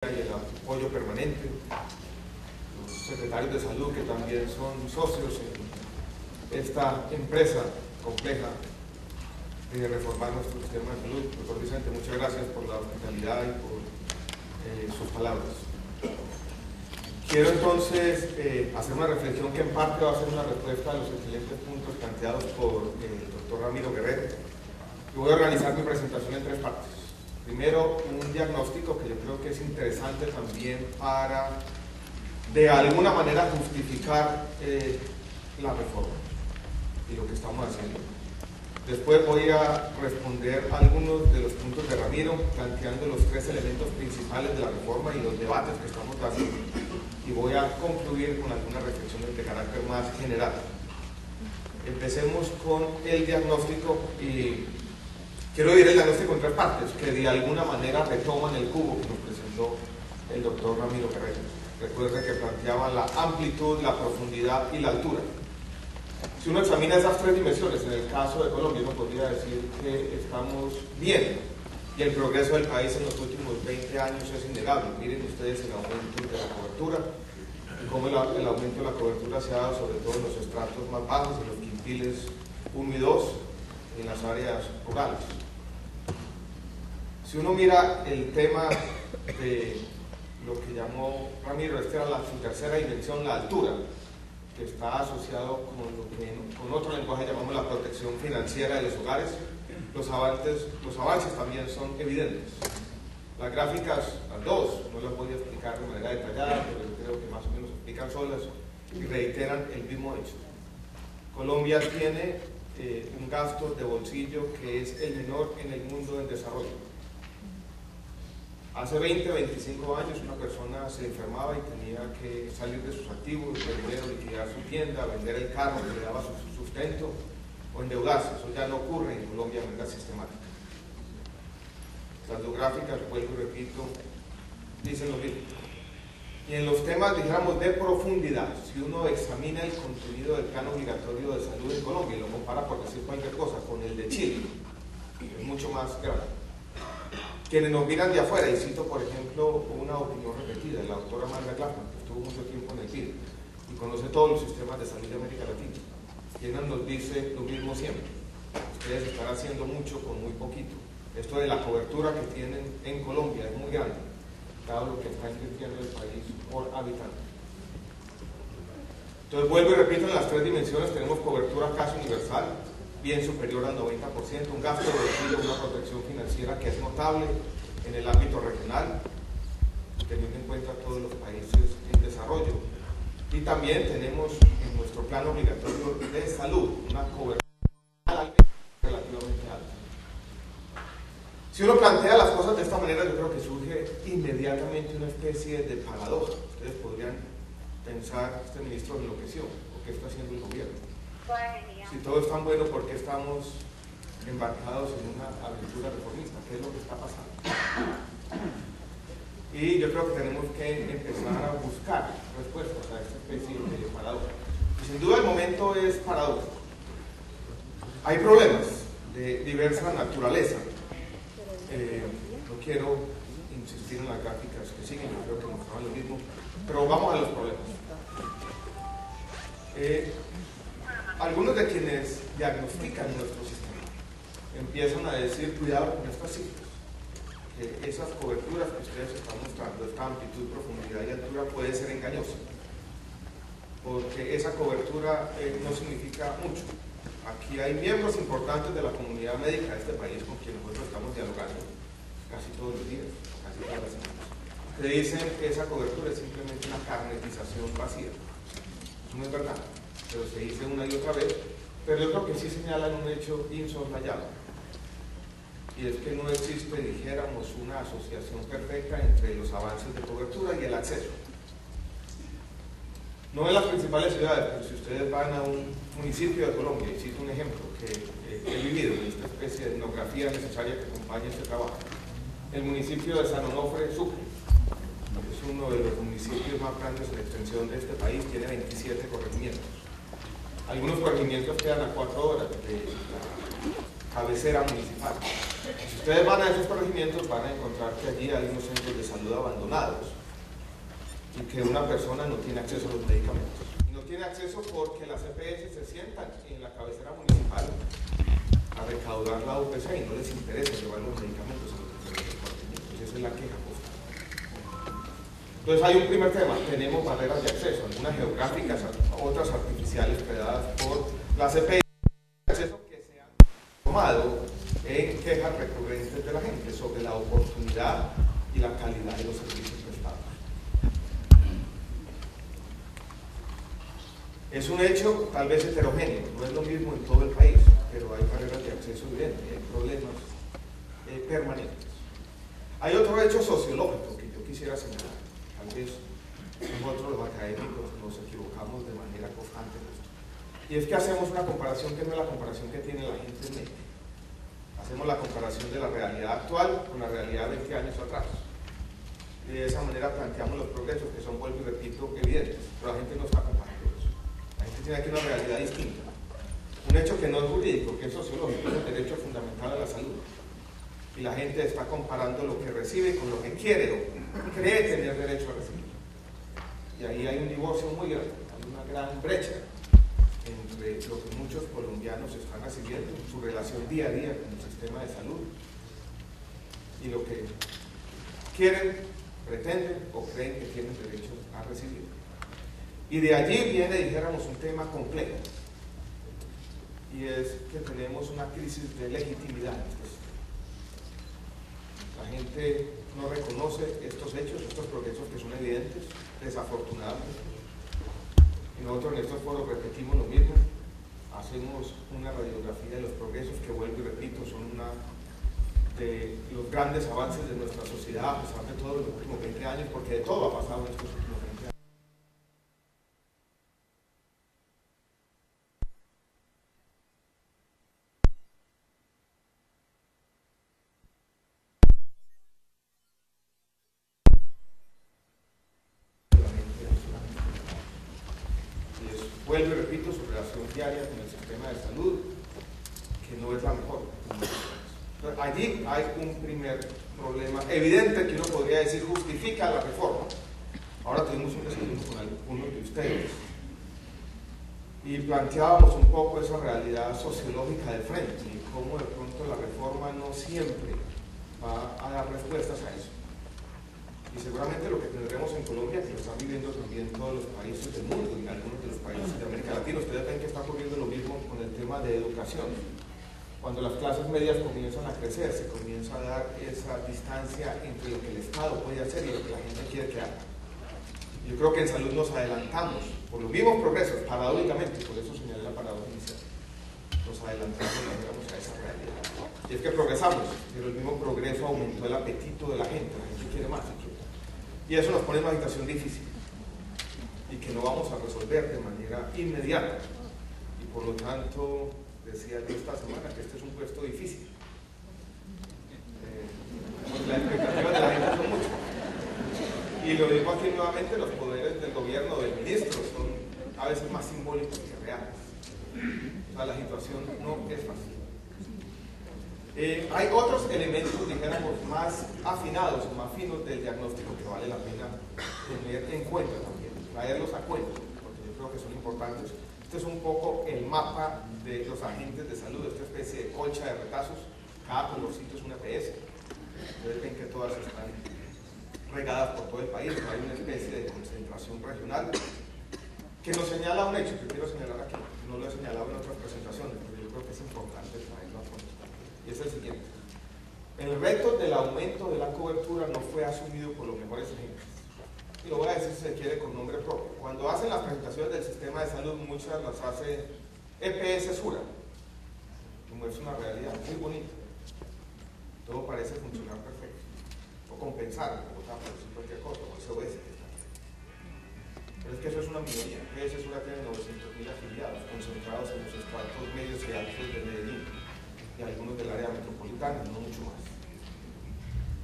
y el apoyo permanente, los secretarios de salud que también son socios en esta empresa compleja de reformar nuestro sistema de salud. Doctor Vicente, muchas gracias por la hospitalidad y por sus palabras. Quiero entonces hacer una reflexión que en parte va a ser una respuesta a los excelentes puntos planteados por el doctor Ramiro Guerrero. Y voy a organizar mi presentación en tres partes. Primero, un diagnóstico que yo creo que es interesante también para, de alguna manera, justificar la reforma y lo que estamos haciendo. Después voy a responder algunos de los puntos de Ramiro, planteando los tres elementos principales de la reforma y los debates que estamos dando. Y voy a concluir con algunas reflexiones de carácter más general. Empecemos con el diagnóstico y quiero ir el diagnóstico en tres partes que de alguna manera retoman el cubo que nos presentó el doctor Ramiro Guerrero. Recuerde que planteaba la amplitud, la profundidad y la altura. Si uno examina esas tres dimensiones, en el caso de Colombia, uno podría decir que estamos bien y el progreso del país en los últimos 20 años es innegable. Miren ustedes el aumento de la cobertura y cómo el aumento de la cobertura se ha dado sobre todo en los estratos más bajos, en los quintiles 1 y 2, en las áreas rurales. Si uno mira el tema de lo que llamó Ramiro, esta era su tercera dimensión, la altura, que está asociado con lo que con otro lenguaje llamamos la protección financiera de los hogares. Los avances también son evidentes. Las gráficas, las dos, no las voy a explicar de manera detallada, pero yo creo que más o menos explican solas y reiteran el mismo hecho. Colombia tiene un gasto de bolsillo que es el menor en el mundo en desarrollo. Hace 20, 25 años una persona se enfermaba y tenía que salir de sus activos, primero liquidar su tienda, vender el carro que le daba su sustento o endeudarse. Eso ya no ocurre en Colombia de manera sistemática. Las dos gráficas, vuelvo y repito, dicen lo mismo. Y en los temas, dijéramos, de profundidad, si uno examina el contenido del plan obligatorio de salud en Colombia y lo compara, por decir cualquier cosa, con el de Chile, es mucho más grave. Quienes nos miran de afuera, y cito por ejemplo una opinión repetida, la doctora Magda Klaffmann, que estuvo mucho tiempo en el PIB y conoce todos los sistemas de salud de América Latina, quien nos dice lo mismo siempre: ustedes están haciendo mucho con muy poquito. Esto de la cobertura que tienen en Colombia es muy grande, dado lo que está invirtiendo el país por habitante. Entonces vuelvo y repito, en las tres dimensiones tenemos cobertura casi universal, bien superior al 90%, un gasto de bolsillo, una protección financiera que es notable en el ámbito regional, teniendo en cuenta todos los países en desarrollo. Y también tenemos en nuestro plan obligatorio de salud una cobertura relativamente alta. Si uno plantea las cosas de esta manera, yo creo que surge inmediatamente una especie de paradoja. Ustedes podrían pensar: este ministro enloqueció, ¿o qué está haciendo el gobierno? Si todo es tan bueno, ¿por qué estamos embarcados en una aventura reformista? ¿Qué es lo que está pasando? Y yo creo que tenemos que empezar a buscar respuestas a esta especie de paradoja. Y sin duda el momento es paradójico. Hay problemas de diversa naturaleza. No quiero insistir en las gráficas que siguen, yo creo que mostraban lo mismo, pero vamos a los problemas. Algunos de quienes diagnostican nuestro sistema empiezan a decir: cuidado con estas cifras, que esas coberturas que ustedes están mostrando, esta amplitud, profundidad y altura, puede ser engañosa, porque esa cobertura no significa mucho. Aquí hay miembros importantes de la comunidad médica de este país con quienes nosotros estamos dialogando casi todos los días, casi todas las semanas, que dicen que esa cobertura es simplemente una carnetización vacía. Eso no es verdad, pero se dice una y otra vez. Pero yo creo que sí señalan un hecho insoslayable, y es que no existe, dijéramos, una asociación perfecta entre los avances de cobertura y el acceso. No en las principales ciudades, pero si ustedes van a un municipio de Colombia, y cito un ejemplo que he vivido en esta especie de etnografía necesaria que acompaña este trabajo, el municipio de San Onofre, Sucre, es uno de los municipios más grandes en extensión de este país, tiene 27 corregimientos. Algunos corregimientos quedan a 4 horas cabecera municipal. Si ustedes van a esos corregimientos van a encontrar que allí hay unos centros de salud abandonados y que una persona no tiene acceso a los medicamentos. Y no tiene acceso porque las EPS se sientan en la cabecera municipal a recaudar la UPC y no les interesa llevar los medicamentos a los diferentes corregimientos. Esa es la queja constante. Entonces hay un primer tema, tenemos barreras de acceso, algunas geográficas, otras artificiales creadas por las EPS, acceso que se han tomado en quejas recurrentes de la gente sobre la oportunidad y la calidad de los servicios prestados. Es un hecho tal vez heterogéneo, no es lo mismo en todo el país, pero hay barreras de acceso evidentes, hay problemas permanentes. Hay otro hecho sociológico que yo quisiera señalar. Tal vez nosotros los académicos nos equivocamos de manera constante en esto. Y es que hacemos una comparación que no es la comparación que tiene la gente en mente. Hacemos la comparación de la realidad actual con la realidad de 20 años atrás. Y de esa manera planteamos los progresos que son, vuelvo y repito, evidentes. Pero la gente no está comparando eso. La gente tiene aquí una realidad distinta. Un hecho que no es jurídico, que es sociológico, es el derecho fundamental a la salud. Y la gente está comparando lo que recibe con lo que quiere o cree tener derecho a recibir. Y ahí hay un divorcio muy grande, hay una gran brecha entre lo que muchos colombianos están recibiendo, su relación día a día con el sistema de salud, y lo que quieren, pretenden o creen que tienen derecho a recibir. Y de allí viene, dijéramos, un tema complejo, y es que tenemos una crisis de legitimidad. La gente no reconoce estos hechos, estos progresos que son evidentes, desafortunadamente. Y nosotros en estos foros repetimos lo mismo, hacemos una radiografía de los progresos que, vuelvo y repito, son una de los grandes avances de nuestra sociedad a pesar de todo en los últimos 20 años, porque de todo ha pasado en estos últimos 20 años. Vuelvo y repito, su relación diaria con el sistema de salud, que no es la mejor. Entonces, allí hay un primer problema evidente que uno podría decir justifica la reforma. Ahora tuvimos un desayuno con algunos de ustedes y planteábamos un poco esa realidad sociológica de frente y cómo de pronto la reforma no siempre va a dar respuestas a eso. Y seguramente lo que tendremos en Colombia, que lo están viviendo también todos los países del mundo y algunos de los países de América Latina, ustedes ven que está ocurriendo lo mismo con el tema de educación. Cuando las clases medias comienzan a crecer, se comienza a dar esa distancia entre lo que el Estado puede hacer y lo que la gente quiere que haga. Yo creo que en salud nos adelantamos por los mismos progresos, paradójicamente, por eso señalé la paradoja inicial. Nos adelantamos a esa realidad. Y es que progresamos, pero el mismo progreso aumentó el apetito de la gente quiere más. Y eso nos pone en una situación difícil y que no vamos a resolver de manera inmediata. Y por lo tanto, decía yo esta semana que este es un puesto difícil. Las expectativas de la gente son muchas. Y lo digo aquí nuevamente, los poderes del gobierno, del ministro, son a veces más simbólicos que reales. O sea, la situación no es fácil. Hay otros elementos, dijéramos, más afinados o más finos del diagnóstico que vale la pena tener en cuenta también, traerlos a cuenta, porque yo creo que son importantes. Este es un poco el mapa de los agentes de salud, esta especie de colcha de retazos. Cada colorcito es una EPS. Ustedes ven que todas están regadas por todo el país, no hay una especie de concentración regional que nos señala un hecho que quiero señalar aquí. No lo he señalado en otras presentaciones, pero yo creo que es importante traerlo a cuenta. Y es el siguiente. El reto del aumento de la cobertura no fue asumido por los mejores agentes. Y lo voy a decir si se quiere con nombre propio. Cuando hacen las presentaciones del sistema de salud, muchas las hace EPS Sura, como es una realidad muy bonita. Todo parece funcionar perfecto. O compensar, como está por decir cualquier cosa, o SOS. Pero es que eso es una minoría. EPS Sura tiene 900.000 afiliados, concentrados en los estratos medios y altos de Medellín y algunos del área metropolitana, no mucho más.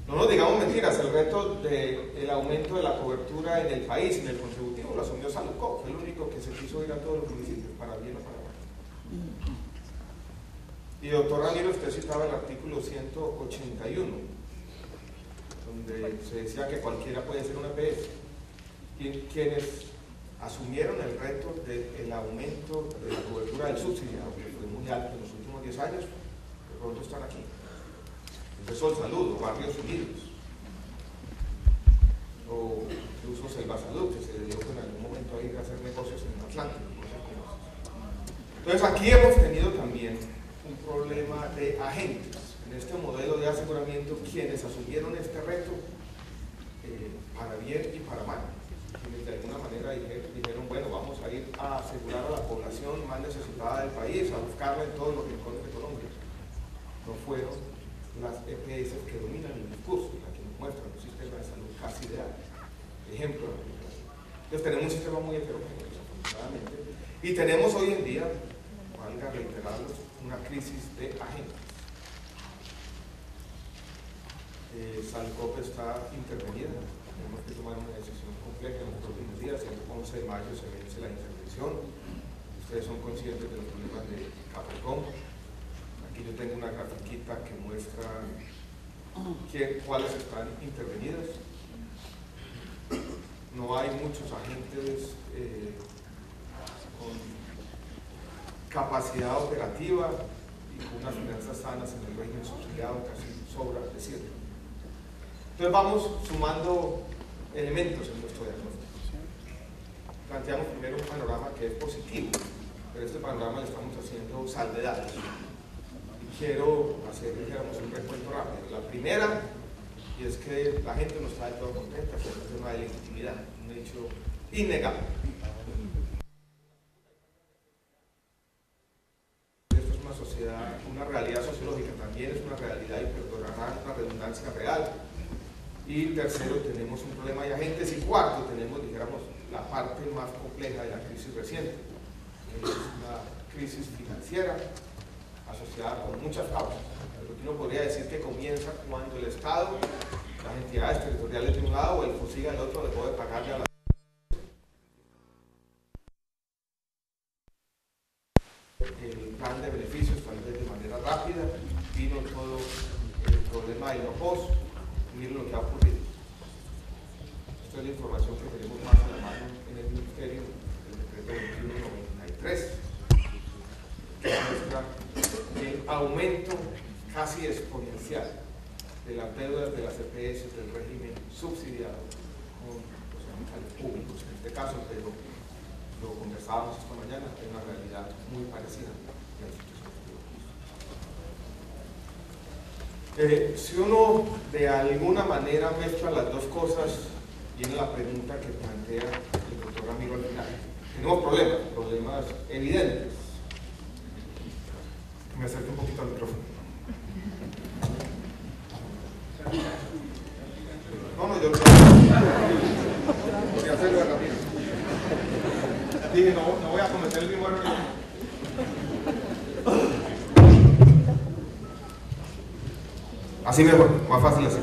No nos digamos mentiras, el reto del aumento de la cobertura en el país, en el contributivo, lo asumió Saludco, fue el único que se quiso ir a todos los municipios, para bien o para mal. Y doctor Ramiro, usted citaba el artículo 181, donde se decía que cualquiera puede ser una EPS. Quienes asumieron el reto del aumento de la cobertura del subsidiado, que fue muy alto en los últimos 10 años, de pronto están aquí. Empezó el Salud, Barrios Unidos, o incluso Selva Salud, que se dio en algún momento a ir a hacer negocios en el Atlántico. Entonces aquí hemos tenido también un problema de agentes en este modelo de aseguramiento, quienes asumieron este reto para bien y para mal, quienes de alguna manera dijeron, bueno, vamos a ir a asegurar a la población más necesitada del país, a buscarla en todos los rincones de Colombia. No fueron las EPS que dominan el discurso, las que nos muestran un sistema de salud casi ideal. Ejemplo. Entonces tenemos un sistema muy heterogéneo, desafortunadamente, y tenemos hoy en día, valga reiterarlo, una crisis de agentes. Salcop está intervenida, tenemos que tomar una decisión compleja en los próximos días. El 11 de mayo se vence la intervención. Ustedes son conscientes de los problemas de Capricorn. Aquí yo tengo una grafiquita que muestra cuáles están intervenidas. No hay muchos agentes con capacidad operativa y con unas finanzas sanas en el régimen subsidiado, casi sobra decirlo. Entonces vamos sumando elementos en nuestro diagnóstico. Planteamos primero un panorama que es positivo, pero este panorama le estamos haciendo salvedades. Y quiero hacer, dijéramos, un recuento rápido. La primera, y es que la gente no está del todo contenta, que es un tema de legitimidad, un hecho innegable. Esto es una sociedad, una realidad sociológica, también es una realidad y perdonarán la redundancia real. Y tercero, tenemos un problema de agentes, y cuarto, tenemos, dijéramos, la parte más compleja de la crisis reciente, que es una crisis financiera asociada con muchas causas. Uno podría decir que comienza cuando el Estado, las entidades territoriales de un lado o el FOSIGA del otro dejó de pagarle a la el plan de beneficios tal vez de manera rápida, vino todo el problema del no-POS. Miren lo que ha ocurrido. Esta es la información que tenemos más a la mano en el Ministerio, el decreto 2193, que muestra el aumento casi exponencial de las deudas de las EPS del régimen subsidiado con los hospitales públicos en este caso, pero lo conversábamos esta mañana, es una realidad muy parecida a la institución pública. Si uno de alguna manera mezcla las dos cosas, viene la pregunta que plantea el doctor Ramiro al final. Tenemos problemas evidentes. Me acerco un poquito al micrófono. No, yo voy a hacerlo rápido. Dije, no voy a cometer el mismo error. Así mejor, más fácil así.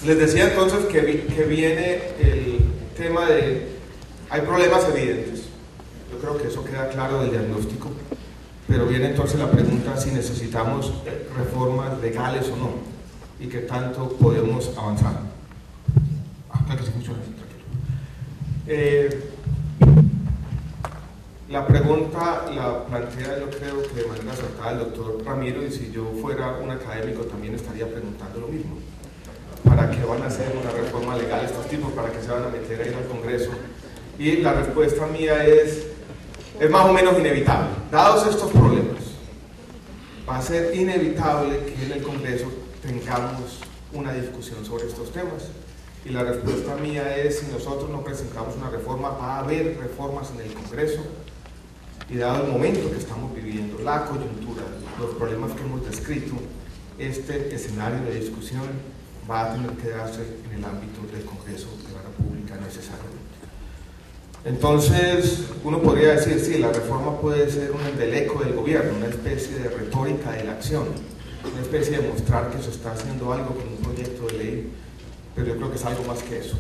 Les decía entonces que viene el tema de, hay problemas evidentes. Yo creo que eso queda claro del diagnóstico, pero viene entonces la pregunta si necesitamos reformas legales o no, y qué tanto podemos avanzar. Claro que sí funciona, tranquilo. La pregunta la plantea, yo creo que de manera acertada el doctor Ramiro, y si yo fuera un académico también estaría preguntando lo mismo. ¿Para qué van a hacer una reforma legal estos tipos? ¿Para qué se van a meter ahí en el Congreso? Y la respuesta mía es más o menos inevitable. Dados estos problemas, va a ser inevitable que en el Congreso tengamos una discusión sobre estos temas. Y la respuesta mía es, si nosotros no presentamos una reforma, va a haber reformas en el Congreso. Y dado el momento que estamos viviendo, la coyuntura, los problemas que hemos descrito, este escenario de discusión va a tener que darse en el ámbito del Congreso de la República necesariamente. Entonces, uno podría decir, sí, la reforma puede ser un embeleco del gobierno, una especie de retórica de la acción, una especie de mostrar que se está haciendo algo con un proyecto de ley, pero yo creo que es algo más que eso.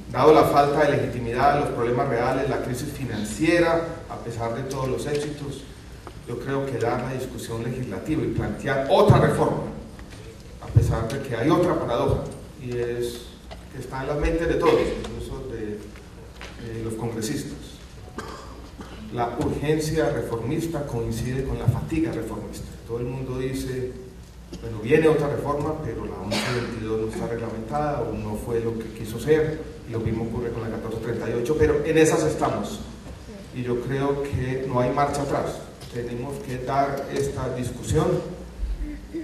Dado la falta de legitimidad, los problemas reales, la crisis financiera, a pesar de todos los éxitos, yo creo que dar la discusión legislativa y plantear otra reforma, a pesar de que hay otra paradoja, y es que está en las mentes de todos, incluso de los congresistas. La urgencia reformista coincide con la fatiga reformista. Todo el mundo dice, bueno, viene otra reforma, pero la 1122 no está reglamentada o no fue lo que quiso ser, y lo mismo ocurre con la 1438, pero en esas estamos. Y yo creo que no hay marcha atrás. Tenemos que dar esta discusión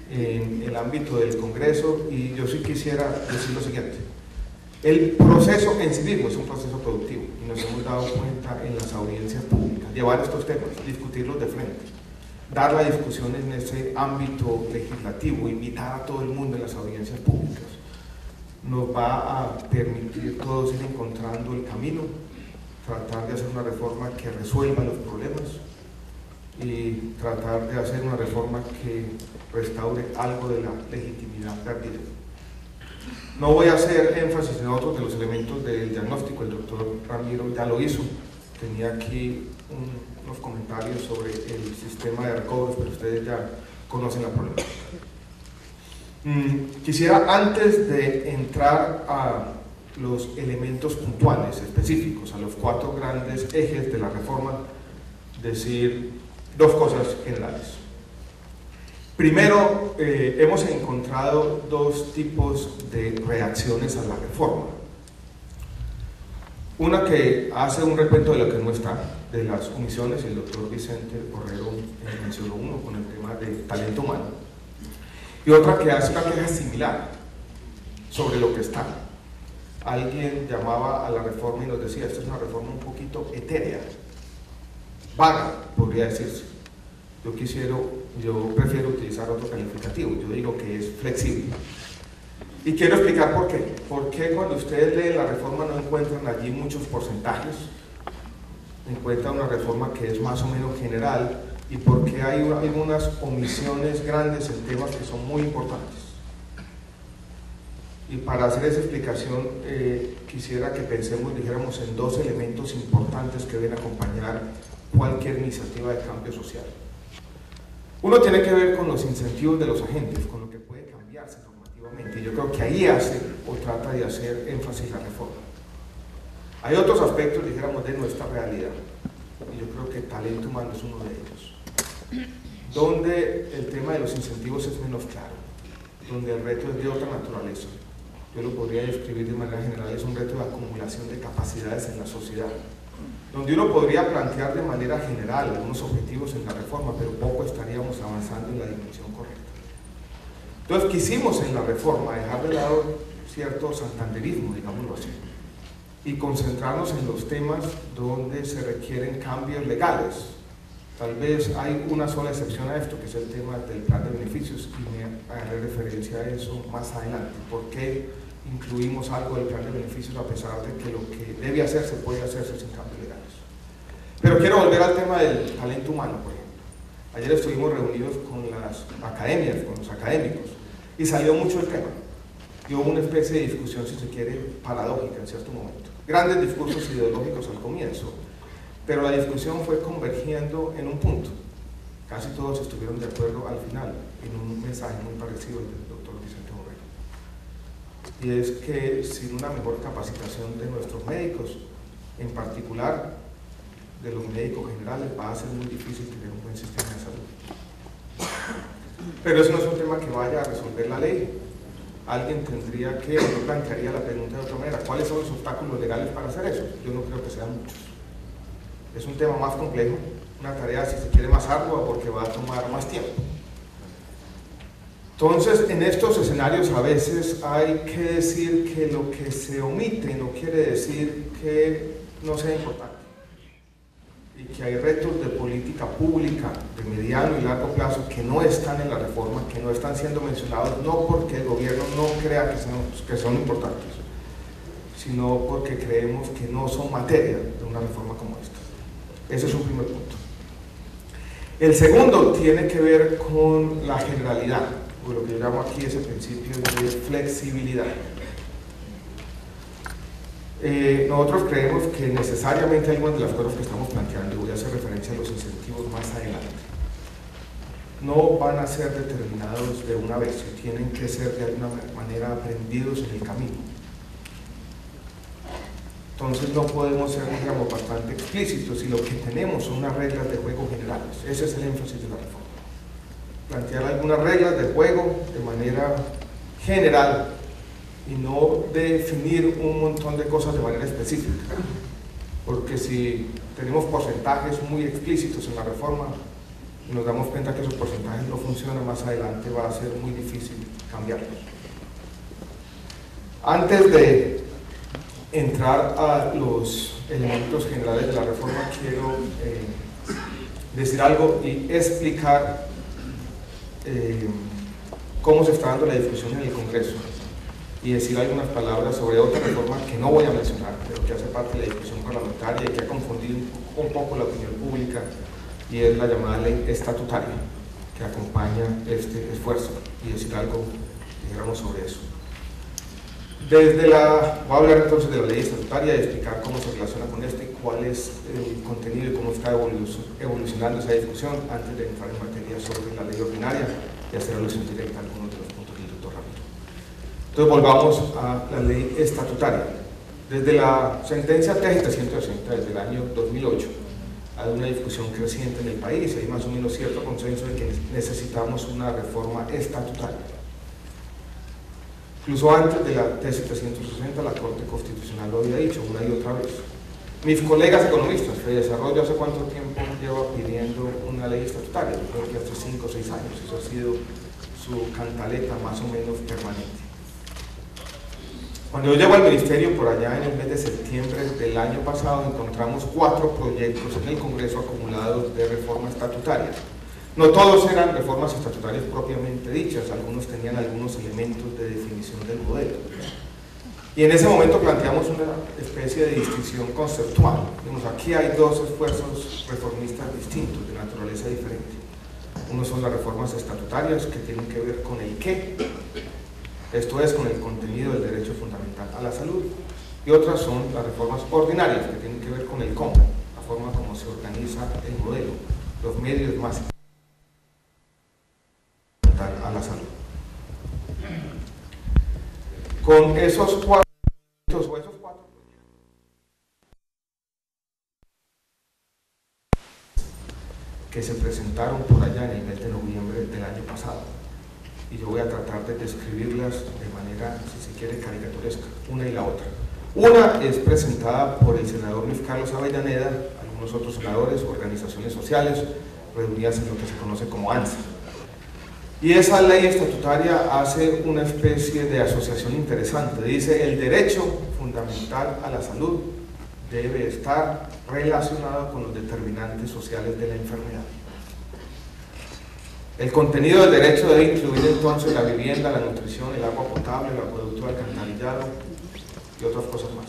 en el ámbito del Congreso, y yo sí quisiera decir lo siguiente. El proceso en sí mismo es un proceso productivo, y nos hemos dado cuenta en las audiencias públicas. Llevar estos temas, discutirlos de frente, dar la discusión en ese ámbito legislativo, invitar a todo el mundo en las audiencias públicas, nos va a permitir todos ir encontrando el camino, tratar de hacer una reforma que resuelva los problemas y tratar de hacer una reforma que restaure algo de la legitimidad perdida. No voy a hacer énfasis en otros de los elementos del diagnóstico, el doctor Ramiro ya lo hizo. Tenía aquí unos comentarios sobre el sistema de recobros, pero ustedes ya conocen la problemática. Quisiera, antes de entrar a los elementos puntuales, específicos, a los 4 grandes ejes de la reforma, decir 2 cosas generales. Primero, hemos encontrado 2 tipos de reacciones a la reforma. Una que hace un recuento de lo que no está, de las omisiones, y el doctor Vicente Borrero mencionó uno con el tema de talento humano, y otra que hace una queja similar sobre lo que está. Alguien llamaba a la reforma y nos decía, esta es una reforma un poquito etérea, vaga, podría decirse. Yo prefiero utilizar otro calificativo, yo digo que es flexible. Y quiero explicar por qué. ¿Por qué cuando ustedes leen la reforma no encuentran allí muchos porcentajes? Encuentran una reforma que es más o menos general, y por qué hay algunas omisiones grandes en temas que son muy importantes. Y para hacer esa explicación, quisiera que pensemos, dijéramos, en 2 elementos importantes que deben acompañar cualquier iniciativa de cambio social. Uno tiene que ver con los incentivos de los agentes, con lo que puede cambiarse normativamente, y yo creo que ahí hace o trata de hacer énfasis la reforma. Hay otros aspectos, dijéramos, de nuestra realidad, y yo creo que talento humano es uno de ellos, donde el tema de los incentivos es menos claro, donde el reto es de otra naturaleza. Yo lo podría describir de manera general, es un reto de acumulación de capacidades en la sociedad, donde uno podría plantear de manera general algunos objetivos en la reforma, pero poco estaríamos avanzando en la dimensión correcta. Entonces quisimos en la reforma dejar de lado cierto santanderismo, digámoslo así, y concentrarnos en los temas donde se requieren cambios legales. Tal vez hay una sola excepción a esto, que es el tema del plan de beneficios, y me haré referencia a eso más adelante. ¿Por qué incluimos algo del plan de beneficios a pesar de que lo que debe hacerse puede hacerse sin cambios legales? Pero quiero volver al tema del talento humano, por ejemplo. Ayer estuvimos reunidos con las academias, con los académicos, y salió mucho el tema. Y hubo una especie de discusión, si se quiere, paradójica en cierto momento. Grandes discursos ideológicos al comienzo, pero la discusión fue convergiendo en un punto. Casi todos estuvieron de acuerdo al final, en un mensaje muy parecido al del doctor Vicente Borrero. Y es que sin una mejor capacitación de nuestros médicos, en particular de los médicos generales, va a ser muy difícil tener un buen sistema de salud. Pero eso no es un tema que vaya a resolver la ley. Alguien tendría que, yo plantearía la pregunta de otra manera, ¿cuáles son los obstáculos legales para hacer eso? Yo no creo que sean muchos. Es un tema más complejo, una tarea, si se quiere, más ardua, porque va a tomar más tiempo. Entonces, en estos escenarios a veces hay que decir que lo que se omite no quiere decir que no sea importante, y que hay retos de política pública de mediano y largo plazo que no están en la reforma, que no están siendo mencionados, no porque el gobierno no crea que son importantes, sino porque creemos que no son materia de una reforma como esta. Ese es un primer punto. El segundo tiene que ver con la generalidad, o lo que yo llamo aquí ese principio de flexibilidad. Nosotros creemos que necesariamente algunas de las cosas que estamos planteando, y voy a hacer referencia a los incentivos más adelante, no van a ser determinados de una vez, tienen que ser de alguna manera aprendidos en el camino. Entonces no podemos ser, digamos, bastante explícitos, y lo que tenemos son unas reglas de juego generales. Ese es el énfasis de la reforma. Plantear algunas reglas de juego de manera general y no definir un montón de cosas de manera específica, porque si tenemos porcentajes muy explícitos en la reforma y nos damos cuenta que esos porcentajes no funcionan más adelante, va a ser muy difícil cambiarlos. Antes de entrar a los elementos generales de la reforma, quiero decir algo y explicar cómo se está dando la discusión en el Congreso, y decir algunas palabras sobre otra reforma que no voy a mencionar, pero que hace parte de la discusión parlamentaria y que ha confundido un poco la opinión pública, y es la llamada ley estatutaria que acompaña este esfuerzo, y decir algo, dijéramos, sobre eso. Voy a hablar entonces de la ley estatutaria y explicar cómo se relaciona con esto y cuál es el contenido y cómo está evolucionando esa discusión, antes de entrar en materia sobre la ley ordinaria y hacer alusión directa a algunos de los puntos del doctor Ramiro. Entonces volvamos a la ley estatutaria. Desde la sentencia T-360, desde el año 2008, hay una discusión creciente en el país, hay más o menos cierto consenso de que necesitamos una reforma estatutaria. Incluso antes de la T-760, la Corte Constitucional lo había dicho una y otra vez. Mis colegas economistas, FEDESarrollo, ¿hace cuánto tiempo lleva pidiendo una ley estatutaria? Yo creo que hace 5 o 6 años. Eso ha sido su cantaleta más o menos permanente. Cuando yo llego al ministerio, por allá en el mes de septiembre del año pasado, encontramos 4 proyectos en el Congreso acumulados de reforma estatutaria. No todos eran reformas estatutarias propiamente dichas, algunos tenían algunos elementos de definición del modelo. Y en ese momento planteamos una especie de distinción conceptual. Digamos, aquí hay 2 esfuerzos reformistas distintos, de naturaleza diferente. Uno son las reformas estatutarias, que tienen que ver con el qué, esto es, con el contenido del derecho fundamental a la salud, y otras son las reformas ordinarias, que tienen que ver con el cómo, la forma como se organiza el modelo, los medios más a la salud. Con esos 4 que se presentaron por allá en el mes de noviembre del año pasado, y yo voy a tratar de describirlas de manera, si se quiere, caricaturesca, una y la otra. Una es presentada por el senador Luis Carlos Avellaneda, algunos otros senadores, organizaciones sociales, reunidas en lo que se conoce como ANSA. Y esa ley estatutaria hace una especie de asociación interesante. Dice: el derecho fundamental a la salud debe estar relacionado con los determinantes sociales de la enfermedad. El contenido del derecho debe incluir entonces la vivienda, la nutrición, el agua potable, el acueducto de alcantarillado y otras cosas más.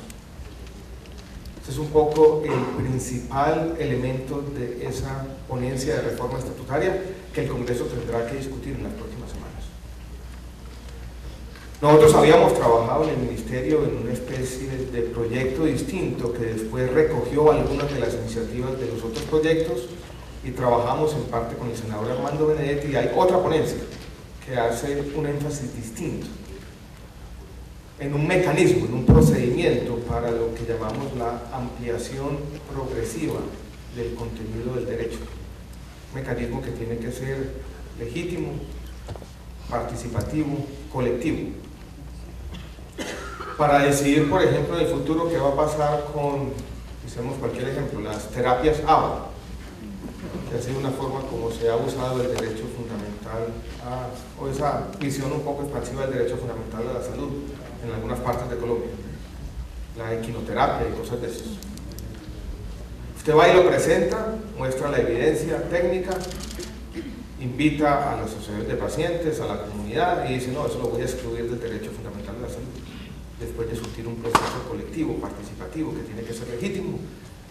Este es un poco el principal elemento de esa ponencia de reforma estatutaria que el Congreso tendrá que discutir en las próximas semanas. Nosotros habíamos trabajado en el Ministerio en una especie de proyecto distinto que después recogió algunas de las iniciativas de los otros proyectos, y trabajamos en parte con el senador Armando Benedetti, y hay otra ponencia que hace un énfasis distinto en un mecanismo, en un procedimiento para lo que llamamos la ampliación progresiva del contenido del derecho. Un mecanismo que tiene que ser legítimo, participativo, colectivo. Para decidir, por ejemplo, en el futuro qué va a pasar con, usemos cualquier ejemplo, las terapias ABA, que ha sido una forma como se ha usado el derecho fundamental, o esa visión un poco expansiva del derecho fundamental a la salud en algunas partes de Colombia, la equinoterapia y cosas de esas. Usted va y lo presenta, muestra la evidencia técnica, invita a las sociedades de pacientes, a la comunidad, y dice: no, eso lo voy a excluir del derecho fundamental de la salud, después de surtir un proceso colectivo, participativo, que tiene que ser legítimo,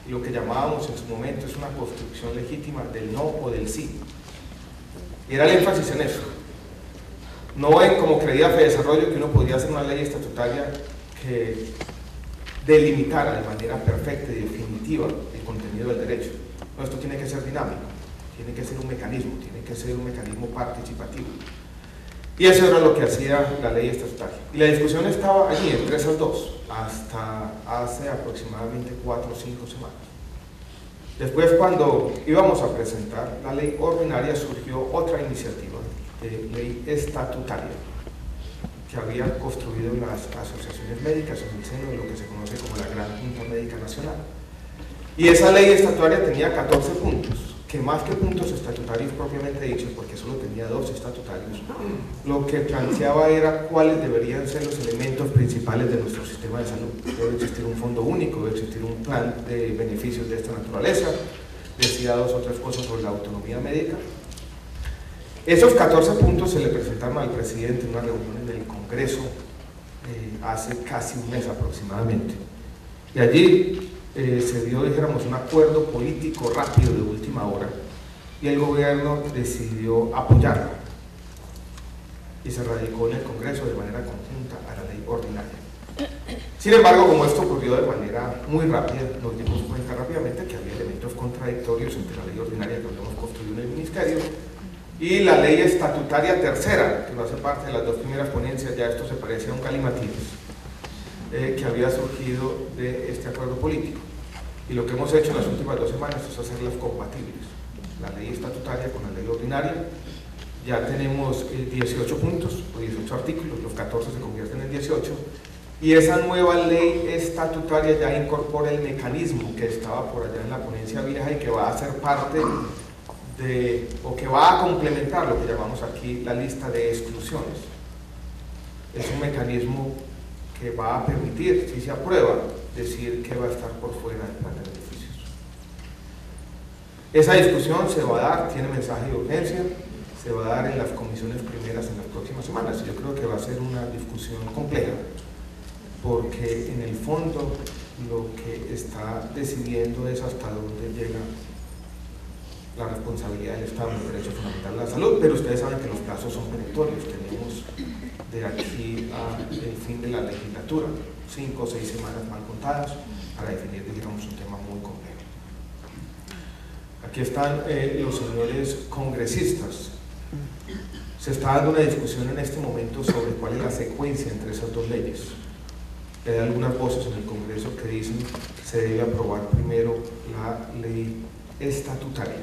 y lo que llamábamos en su momento es una construcción legítima del no o del sí. Y era el énfasis en eso. No en, como creía FEDESarrollo, que uno podría hacer una ley estatutaria que delimitara de manera perfecta y definitiva el contenido del derecho. No, esto tiene que ser dinámico. tiene que ser un mecanismo participativo. Y eso era lo que hacía la ley estatutaria. Y la discusión estaba allí, entre esas dos, hasta hace aproximadamente 4 o 5 semanas. Después, cuando íbamos a presentar la ley ordinaria, surgió otra iniciativa de ley estatutaria que había construido las asociaciones médicas en el seno de lo que se conoce como la Gran Junta Médica Nacional. Y esa ley estatutaria tenía 14 puntos, que más que puntos estatutarios propiamente dichos, porque solo tenía 2 estatutarios, lo que planteaba era cuáles deberían ser los elementos principales de nuestro sistema de salud. Debe existir un fondo único, debe existir un plan de beneficios de esta naturaleza, decía 2 o 3 cosas sobre la autonomía médica. Esos 14 puntos se le presentaron al presidente en una reunión en el Congreso hace casi un mes aproximadamente. Y allí se dio, dijéramos, un acuerdo político rápido de última hora y el gobierno decidió apoyarlo y se radicó en el Congreso de manera conjunta a la ley ordinaria. Sin embargo, como esto ocurrió de manera muy rápida, nos dimos cuenta rápidamente que había elementos contradictorios entre la ley ordinaria que habíamos construido en el Ministerio y la ley estatutaria tercera, que no hace parte de las 2 primeras ponencias. Ya esto se parecía a un galimatías que había surgido de este acuerdo político. Y lo que hemos hecho en las últimas 2 semanas es hacerlas compatibles, la ley estatutaria con la ley ordinaria. Ya tenemos 18 puntos o 18 artículos, los 14 se convierten en 18, y esa nueva ley estatutaria ya incorpora el mecanismo que estaba por allá en la ponencia vieja y que va a ser parte de, o que va a complementar lo que llamamos aquí la lista de exclusiones. Es un mecanismo que va a permitir, si se aprueba, decir que va a estar por fuera del plan de beneficios. Esa discusión se va a dar, tiene mensaje de urgencia, se va a dar en las comisiones primeras en las próximas semanas. Yo creo que va a ser una discusión compleja, porque en el fondo lo que está decidiendo es hasta dónde llega la responsabilidad del Estado en el derecho fundamental a la salud, pero ustedes saben que los plazos son perentorios. Tenemos de aquí al fin de la legislatura 5 o 6 semanas mal contadas para definir, digamos, un tema muy complejo. Aquí están los señores congresistas. Se está dando una discusión en este momento sobre cuál es la secuencia entre esas 2 leyes. Hay algunas voces en el Congreso que dicen que se debe aprobar primero la ley estatutaria,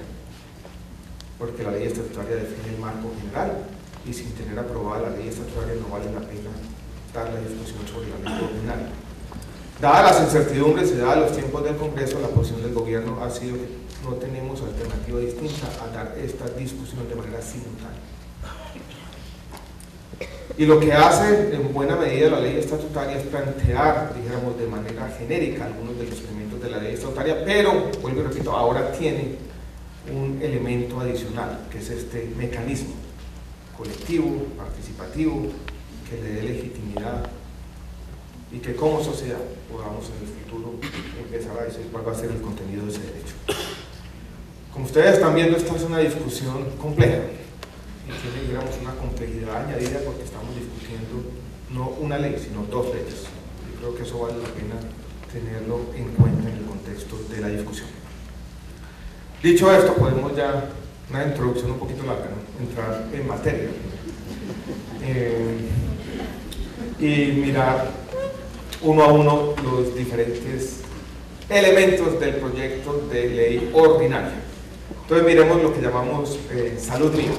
porque la ley estatutaria define el marco general y sin tener aprobada la ley estatutaria no vale la pena dar la discusión sobre la ley ordinaria. Dadas las incertidumbres y dadas los tiempos del Congreso, la posición del gobierno ha sido que no tenemos alternativa distinta a dar esta discusión de manera simultánea. Y lo que hace en buena medida la ley estatutaria es plantear, dijéramos, de manera genérica algunos de los elementos de la ley estatutaria, pero, vuelvo y repito, ahora tiene un elemento adicional, que es este mecanismo colectivo, participativo, que le dé legitimidad y que como sociedad podamos en el futuro empezar a decir cuál va a ser el contenido de ese derecho. Como ustedes están viendo, esta es una discusión compleja y tiene, digamos, una complejidad añadida porque estamos discutiendo no una ley, sino 2 leyes. Yo creo que eso vale la pena tenerlo en cuenta en el contexto de la discusión. Dicho esto, podemos ya, una introducción un poquito larga, ¿no?, entrar en materia y mirar uno a uno los diferentes elementos del proyecto de ley ordinaria. Entonces miremos lo que llamamos Salud Mía.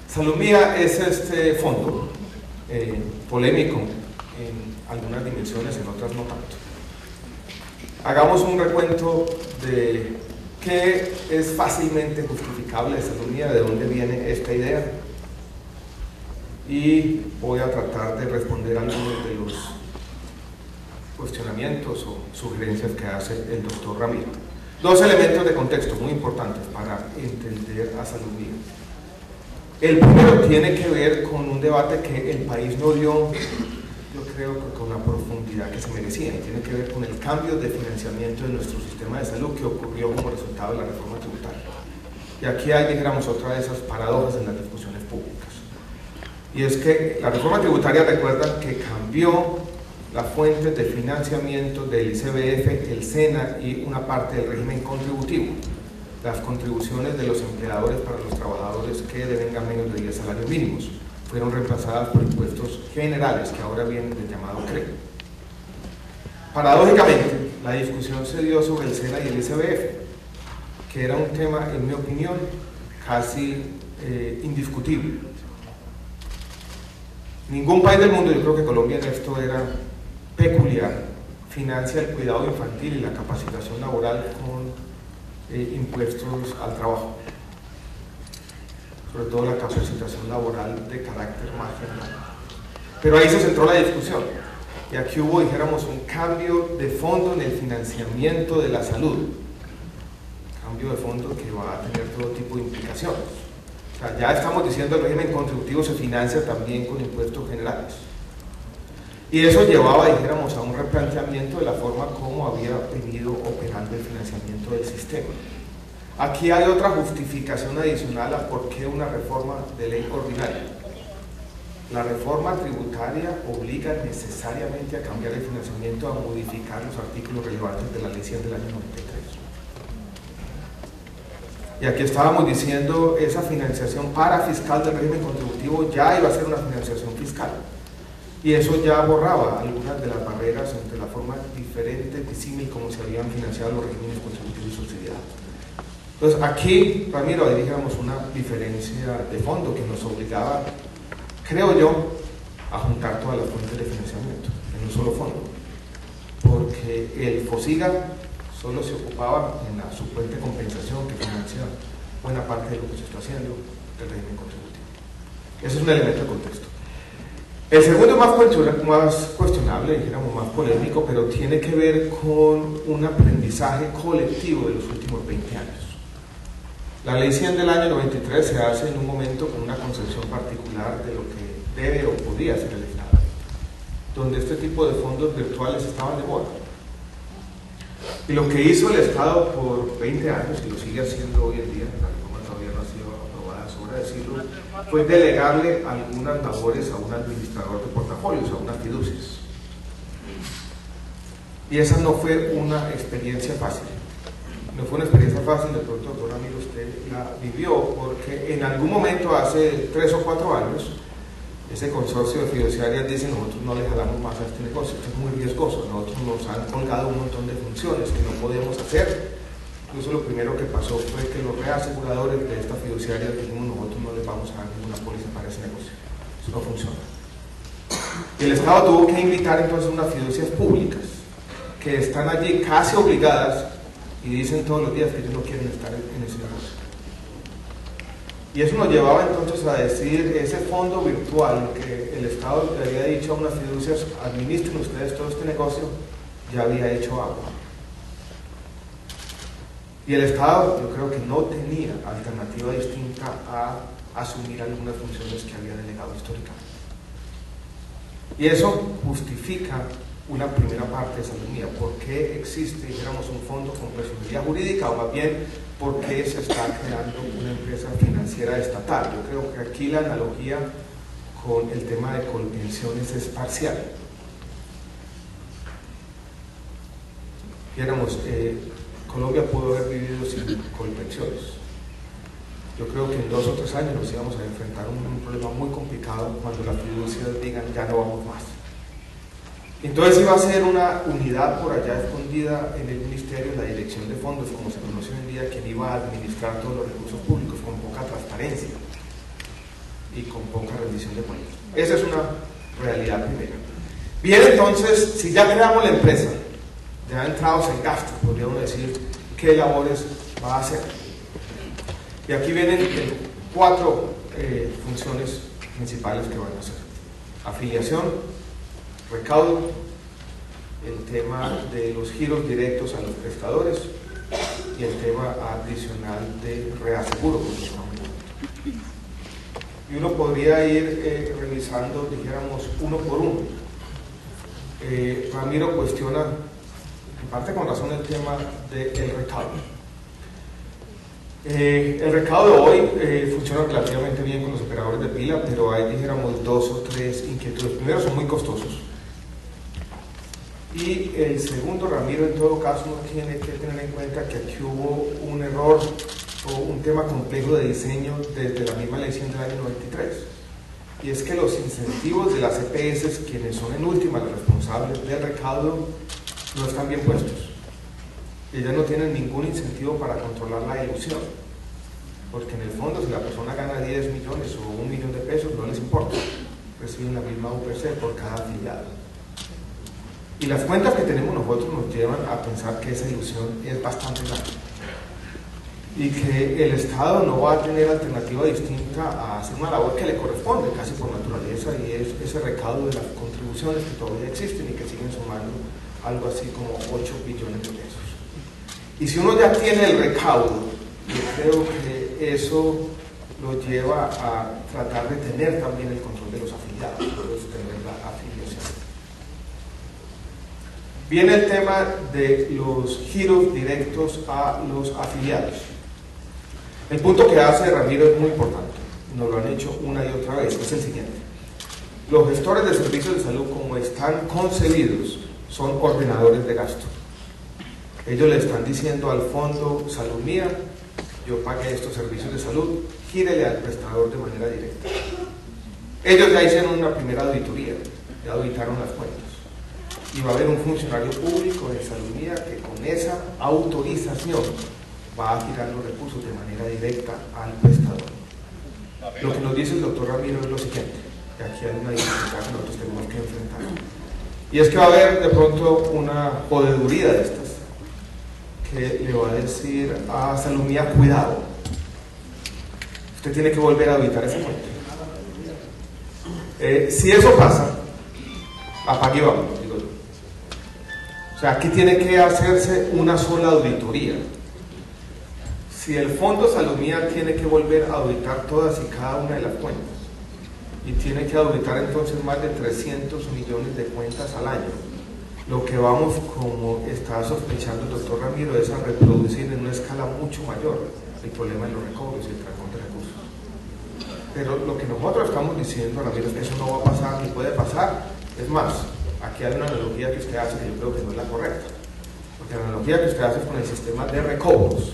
Salud Mía es este fondo polémico en algunas dimensiones, en otras no tanto. Hagamos un recuento de qué es fácilmente justificable de Salud Mía, de dónde viene esta idea, y voy a tratar de responder algunos de los cuestionamientos o sugerencias que hace el doctor Ramiro. 2 elementos de contexto muy importantes para entender a Salud Mía. El primero tiene que ver con un debate que el país no dio, yo creo que con la profundidad que se merecía, y tiene que ver con el cambio de financiamiento de nuestro sistema de salud que ocurrió como resultado de la reforma tributaria. Y aquí hay, digamos, otra de esas paradojas en las discusiones públicas. Y es que la reforma tributaria, recuerdan que cambió las fuentes de financiamiento del ICBF, el SENA y una parte del régimen contributivo. las contribuciones de los empleadores para los trabajadores que devengan menos de 10 salarios mínimos. Fueron reemplazadas por impuestos generales, que ahora vienen del llamado CRE. Paradójicamente, la discusión se dio sobre el SENA y el ICBF, que era un tema, en mi opinión, casi indiscutible. Ningún país del mundo, yo creo que Colombia en esto era peculiar, financia el cuidado infantil y la capacitación laboral con impuestos al trabajo, sobre todo la capacitación laboral de carácter más general. Pero ahí se centró la discusión, y aquí hubo, dijéramos, un cambio de fondo en el financiamiento de la salud, cambio de fondo que va a tener todo tipo de implicaciones. O sea, ya estamos diciendo que el régimen contributivo se financia también con impuestos generales. Y eso llevaba, dijéramos, a un replanteamiento de la forma como había venido operando el financiamiento del sistema. Aquí hay otra justificación adicional a por qué una reforma de ley ordinaria. La reforma tributaria obliga necesariamente a cambiar el financiamiento, a modificar los artículos relevantes de la ley 100 del año 93. Y aquí estábamos diciendo, esa financiación parafiscal del régimen contributivo ya iba a ser una financiación fiscal. Y eso ya borraba algunas de las barreras entre la forma diferente, disímil, como se habían financiado los regímenes contributivos y subsidiados. Entonces aquí, Ramiro, ahí dijéramos una diferencia de fondo que nos obligaba, creo yo, a juntar todas las fuentes de financiamiento en un solo fondo. Porque el FOSIGA solo se ocupaba en la supuesta compensación que financia buena parte de lo que se está haciendo del régimen contributivo. Ese es un elemento de contexto. El segundo es más cuestionable, dijéramos más polémico, pero tiene que ver con un aprendizaje colectivo de los últimos 20 años. La ley 100 del año 93 se hace en un momento con una concepción particular de lo que debe o podría ser el Estado, donde este tipo de fondos virtuales estaban de moda. Y lo que hizo el Estado por 20 años, y lo sigue haciendo hoy en día, la reforma todavía no ha sido aprobada, sobra decirlo, fue delegarle algunas labores a un administrador de portafolios, a unas fiducias. Y esa no fue una experiencia fácil. No fue una experiencia fácil, de pronto, doctor Ramiro, usted la vivió, porque en algún momento, hace 3 o 4 años, ese consorcio de fiduciarias dice: nosotros no le jalamos más a este negocio, esto es muy riesgoso, nosotros nos han colgado un montón de funciones que no podemos hacer. Incluso lo primero que pasó fue que los reaseguradores de esta fiduciaria dijimos: nosotros no les vamos a dar ninguna póliza para ese negocio, eso no funciona. Y el Estado tuvo que invitar entonces unas fiducias públicas que están allí casi obligadas y dicen todos los días que ellos no quieren estar en ese negocio. Y eso nos llevaba entonces a decir, ese fondo virtual que el Estado le había dicho a unas fiducias: administren ustedes todo este negocio, ya había hecho agua. Y el Estado, yo creo que no tenía alternativa distinta a asumir algunas funciones que había delegado históricamente. Y eso justifica una primera parte de esa línea. ¿Por qué existe, dijéramos, un fondo con personalidad jurídica? O más bien, ¿por qué se está creando una empresa financiera estatal? Yo creo que aquí la analogía con el tema de Colpensiones es parcial. Dijéramos, Colombia pudo haber vivido sin Colpensiones. Yo creo que en 2 o 3 años nos íbamos a enfrentar a un problema muy complicado cuando las fiducias digan: ya no vamos más. Entonces iba a ser una unidad por allá escondida en el Ministerio, la Dirección de Fondos, como se conoce hoy en día, que iba a administrar todos los recursos públicos con poca transparencia y con poca rendición de cuentas. Esa es una realidad primera. Bien, entonces, si ya creamos la empresa, ya entrados en gastos, podríamos decir, ¿qué labores va a hacer? Y aquí vienen 4 funciones principales que van a hacer: afiliación, recaudo, el tema de los giros directos a los prestadores y el tema adicional de reaseguro. Y uno podría ir revisando, dijéramos, uno por uno. Ramiro cuestiona, en parte con razón, el tema del recaudo. El recaudo hoy funciona relativamente bien con los operadores de pila, pero hay, dijéramos, 2 o 3 inquietudes. Primero, son muy costosos. Y el segundo, Ramiro, en todo caso uno tiene que tener en cuenta que aquí hubo un error o un tema complejo de diseño desde la misma elección del año 93, y es que los incentivos de las EPS, quienes son en última los responsables del recaudo, no están bien puestos. Ellas no tienen ningún incentivo para controlar la ilusión, porque en el fondo si la persona gana 10 millones o 1 millón de pesos no les importa, reciben la misma UPC por cada afiliado. Y las cuentas que tenemos nosotros nos llevan a pensar que esa ilusión es bastante grande y que el Estado no va a tener alternativa distinta a hacer una labor que le corresponde casi por naturaleza, y es ese recaudo de las contribuciones que todavía existen y que siguen sumando algo así como 8 billones de pesos. Y si uno ya tiene el recaudo, yo creo que eso lo lleva a tratar de tener también el control de los afiliados, tener la afiliación. Viene el tema de los giros directos a los afiliados. El punto que hace Ramiro es muy importante, nos lo han hecho una y otra vez, es el siguiente: los gestores de servicios de salud, como están concebidos, son ordenadores de gasto. Ellos le están diciendo al fondo Salud Mía: yo pagué estos servicios de salud, gírele al prestador de manera directa. Ellos ya hicieron una primera auditoría, ya auditaron las cuentas, y va a haber un funcionario público de Salud Mía que con esa autorización va a girar los recursos de manera directa al prestador. Lo que nos dice el doctor Ramiro es lo siguiente, que aquí hay una dificultad que nosotros tenemos que enfrentar, y es que va a haber de pronto una podeduría de estas que le va a decir a Salud Mía: cuidado, usted tiene que volver a auditar esa cuenta. Si eso pasa, apague y vamos, digo yo. O sea, aquí tiene que hacerse una sola auditoría. Si el Fondo Salud Mía tiene que volver a auditar todas y cada una de las cuentas, y tiene que auditar entonces más de 300 millones de cuentas al año, lo que vamos, como está sospechando el doctor Ramiro, es a reproducir en una escala mucho mayor el problema de los recobros y el transporte de recursos. Pero lo que nosotros estamos diciendo, Ramiro, es que eso no va a pasar ni puede pasar. Es más, aquí hay una analogía que usted hace que yo creo que no es la correcta, porque la analogía que usted hace es con el sistema de recobros.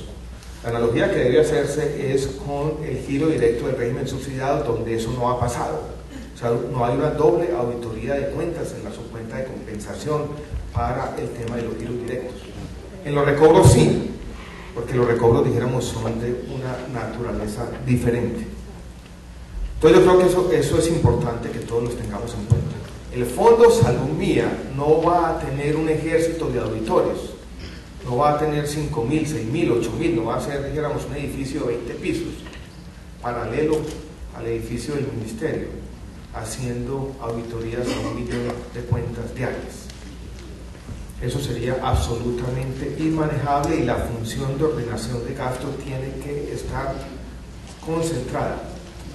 La analogía que debe hacerse es con el giro directo del régimen subsidiado, donde eso no ha pasado. O sea, no hay una doble auditoría de cuentas en la subcuenta de compensación para el tema de los giros directos. En los recobros sí, porque los recobros, dijéramos, son de una naturaleza diferente. Entonces yo creo que eso es importante que todos los tengamos en cuenta. El Fondo Salud Mía no va a tener un ejército de auditores, no va a tener 5.000, 6.000, 8.000, no va a ser, dijéramos, un edificio de 20 pisos, paralelo al edificio del ministerio, haciendo auditorías a 1 millón de cuentas diarias. Eso sería absolutamente inmanejable, y la función de ordenación de gastos tiene que estar concentrada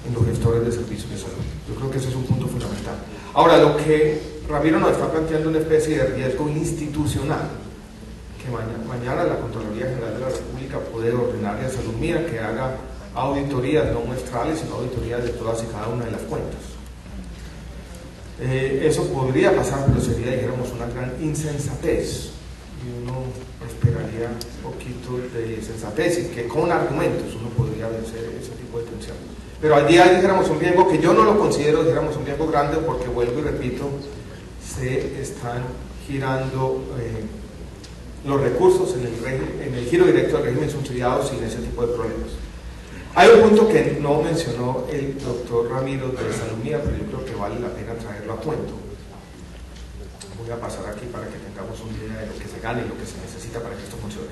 en los gestores de servicios de salud. Yo creo que ese es un punto fundamental. Ahora, lo que Ramiro nos está planteando es una especie de riesgo institucional, que mañana la Contraloría General de la República puede ordenarle a Salud Mía que haga auditorías no muestrales, sino auditorías de todas y cada una de las cuentas. Eso podría pasar, pero sería, dijéramos, una gran insensatez, y uno esperaría un poquito de sensatez y que con argumentos uno podría vencer ese tipo de tensión. Pero allí hay, dijéramos, un riesgo que yo no lo considero, dijéramos, un riesgo grande, porque, vuelvo y repito, se están girando los recursos en el giro directo del régimen subsidiado sin ese tipo de problemas. Hay un punto que no mencionó el doctor Ramiro de Salud Mía, pero yo creo que vale la pena traerlo a cuento. Voy a pasar aquí para que tengamos una idea de lo que se gana y lo que se necesita para que esto funcione.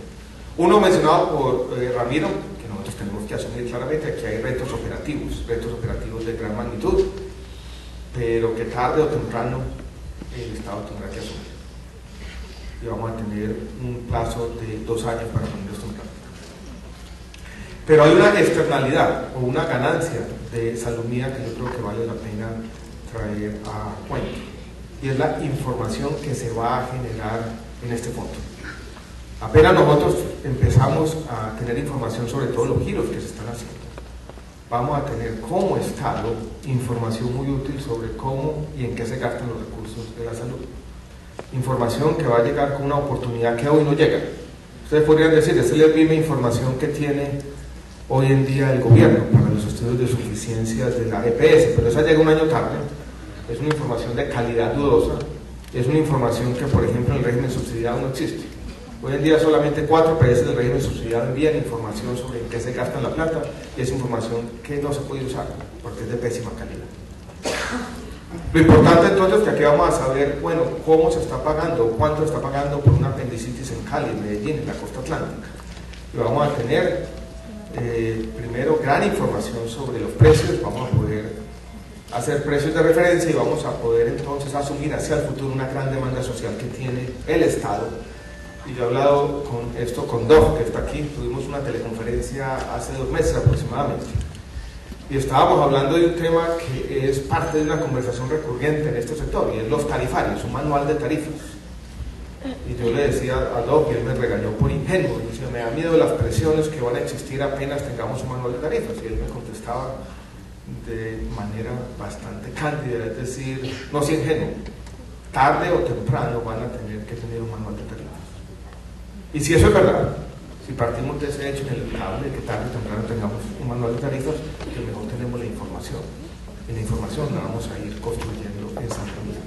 Uno mencionado por Ramiro, que nosotros tenemos que asumir claramente: que hay retos operativos de gran magnitud, pero que tarde o temprano el Estado tendrá que asumir. Y vamos a tener un plazo de 2 años para poner esto en práctica. Pero hay una externalidad o una ganancia de Salud Mía que yo creo que vale la pena traer a cuenta, y es la información que se va a generar en este fondo. Apenas nosotros empezamos a tener información sobre todos los giros que se están haciendo, vamos a tener como Estado información muy útil sobre cómo y en qué se gastan los recursos de la salud. información que va a llegar con una oportunidad que hoy no llega. Ustedes podrían decir, esta es la misma información que tiene hoy en día el gobierno para los estudios de suficiencia de la EPS, pero esa llega un año tarde, es una información de calidad dudosa, es una información que, por ejemplo, en el régimen subsidiado no existe. Hoy en día solamente 4 países del régimen subsidiado envían información sobre en qué se gasta la plata, y es información que no se puede usar porque es de pésima calidad. Lo importante entonces es que aquí vamos a saber, bueno, cómo se está pagando, cuánto se está pagando por una apendicitis en Cali, en Medellín, en la costa atlántica. Y vamos a tener primero gran información sobre los precios, vamos a poder hacer precios de referencia y vamos a poder entonces asumir hacia el futuro una gran demanda social que tiene el Estado. Y yo he hablado con Doc, que está aquí, tuvimos una teleconferencia hace 2 meses aproximadamente. Y estábamos hablando de un tema que es parte de una conversación recurrente en este sector, y es los tarifarios, un manual de tarifas. Y yo le decía a Doc, y él me regañó por ingenuo, y decía, me da miedo las presiones que van a existir apenas tengamos un manual de tarifas. Y él me contestaba de manera bastante cándida, es decir, no sea ingenuo, tarde o temprano van a tener que tener un manual de tarifas. Y si eso es verdad, si partimos de ese hecho inevitable de que tarde o temprano tengamos un manual de tarifas, que mejor tenemos la información. Y la información la vamos a ir construyendo en Santa Mía.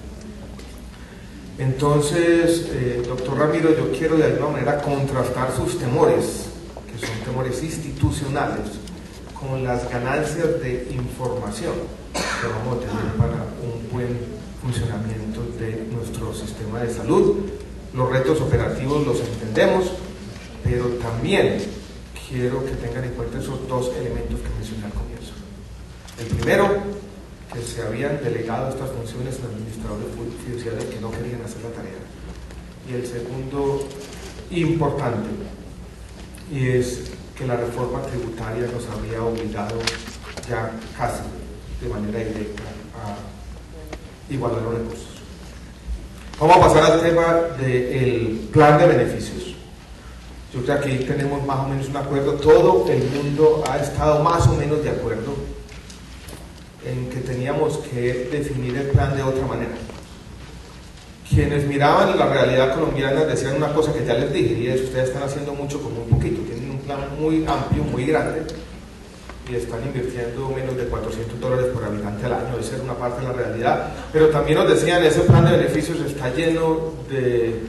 Entonces, doctor Ramiro, yo quiero de alguna manera contrastar sus temores, que son temores institucionales, con las ganancias de información que vamos a tener para un buen funcionamiento de nuestro sistema de salud. Los retos operativos los entendemos, pero también quiero que tengan en cuenta esos 2 elementos que mencioné al comienzo. El primero, que se habían delegado estas funciones a administradores fiduciarios que no querían hacer la tarea. Y el segundo, importante, y es que la reforma tributaria nos habría obligado ya casi de manera directa a igualar los recursos. Vamos a pasar al tema del plan de beneficios. Yo creo que aquí tenemos más o menos un acuerdo, todo el mundo ha estado más o menos de acuerdo en que teníamos que definir el plan de otra manera. Quienes miraban la realidad colombiana decían una cosa que ya les dije, y es: ustedes están haciendo mucho con muy poquito, tienen un plan muy amplio, muy grande, y están invirtiendo menos de $400 por habitante al año. Esa era una parte de la realidad, pero también nos decían, ese plan de beneficios está lleno de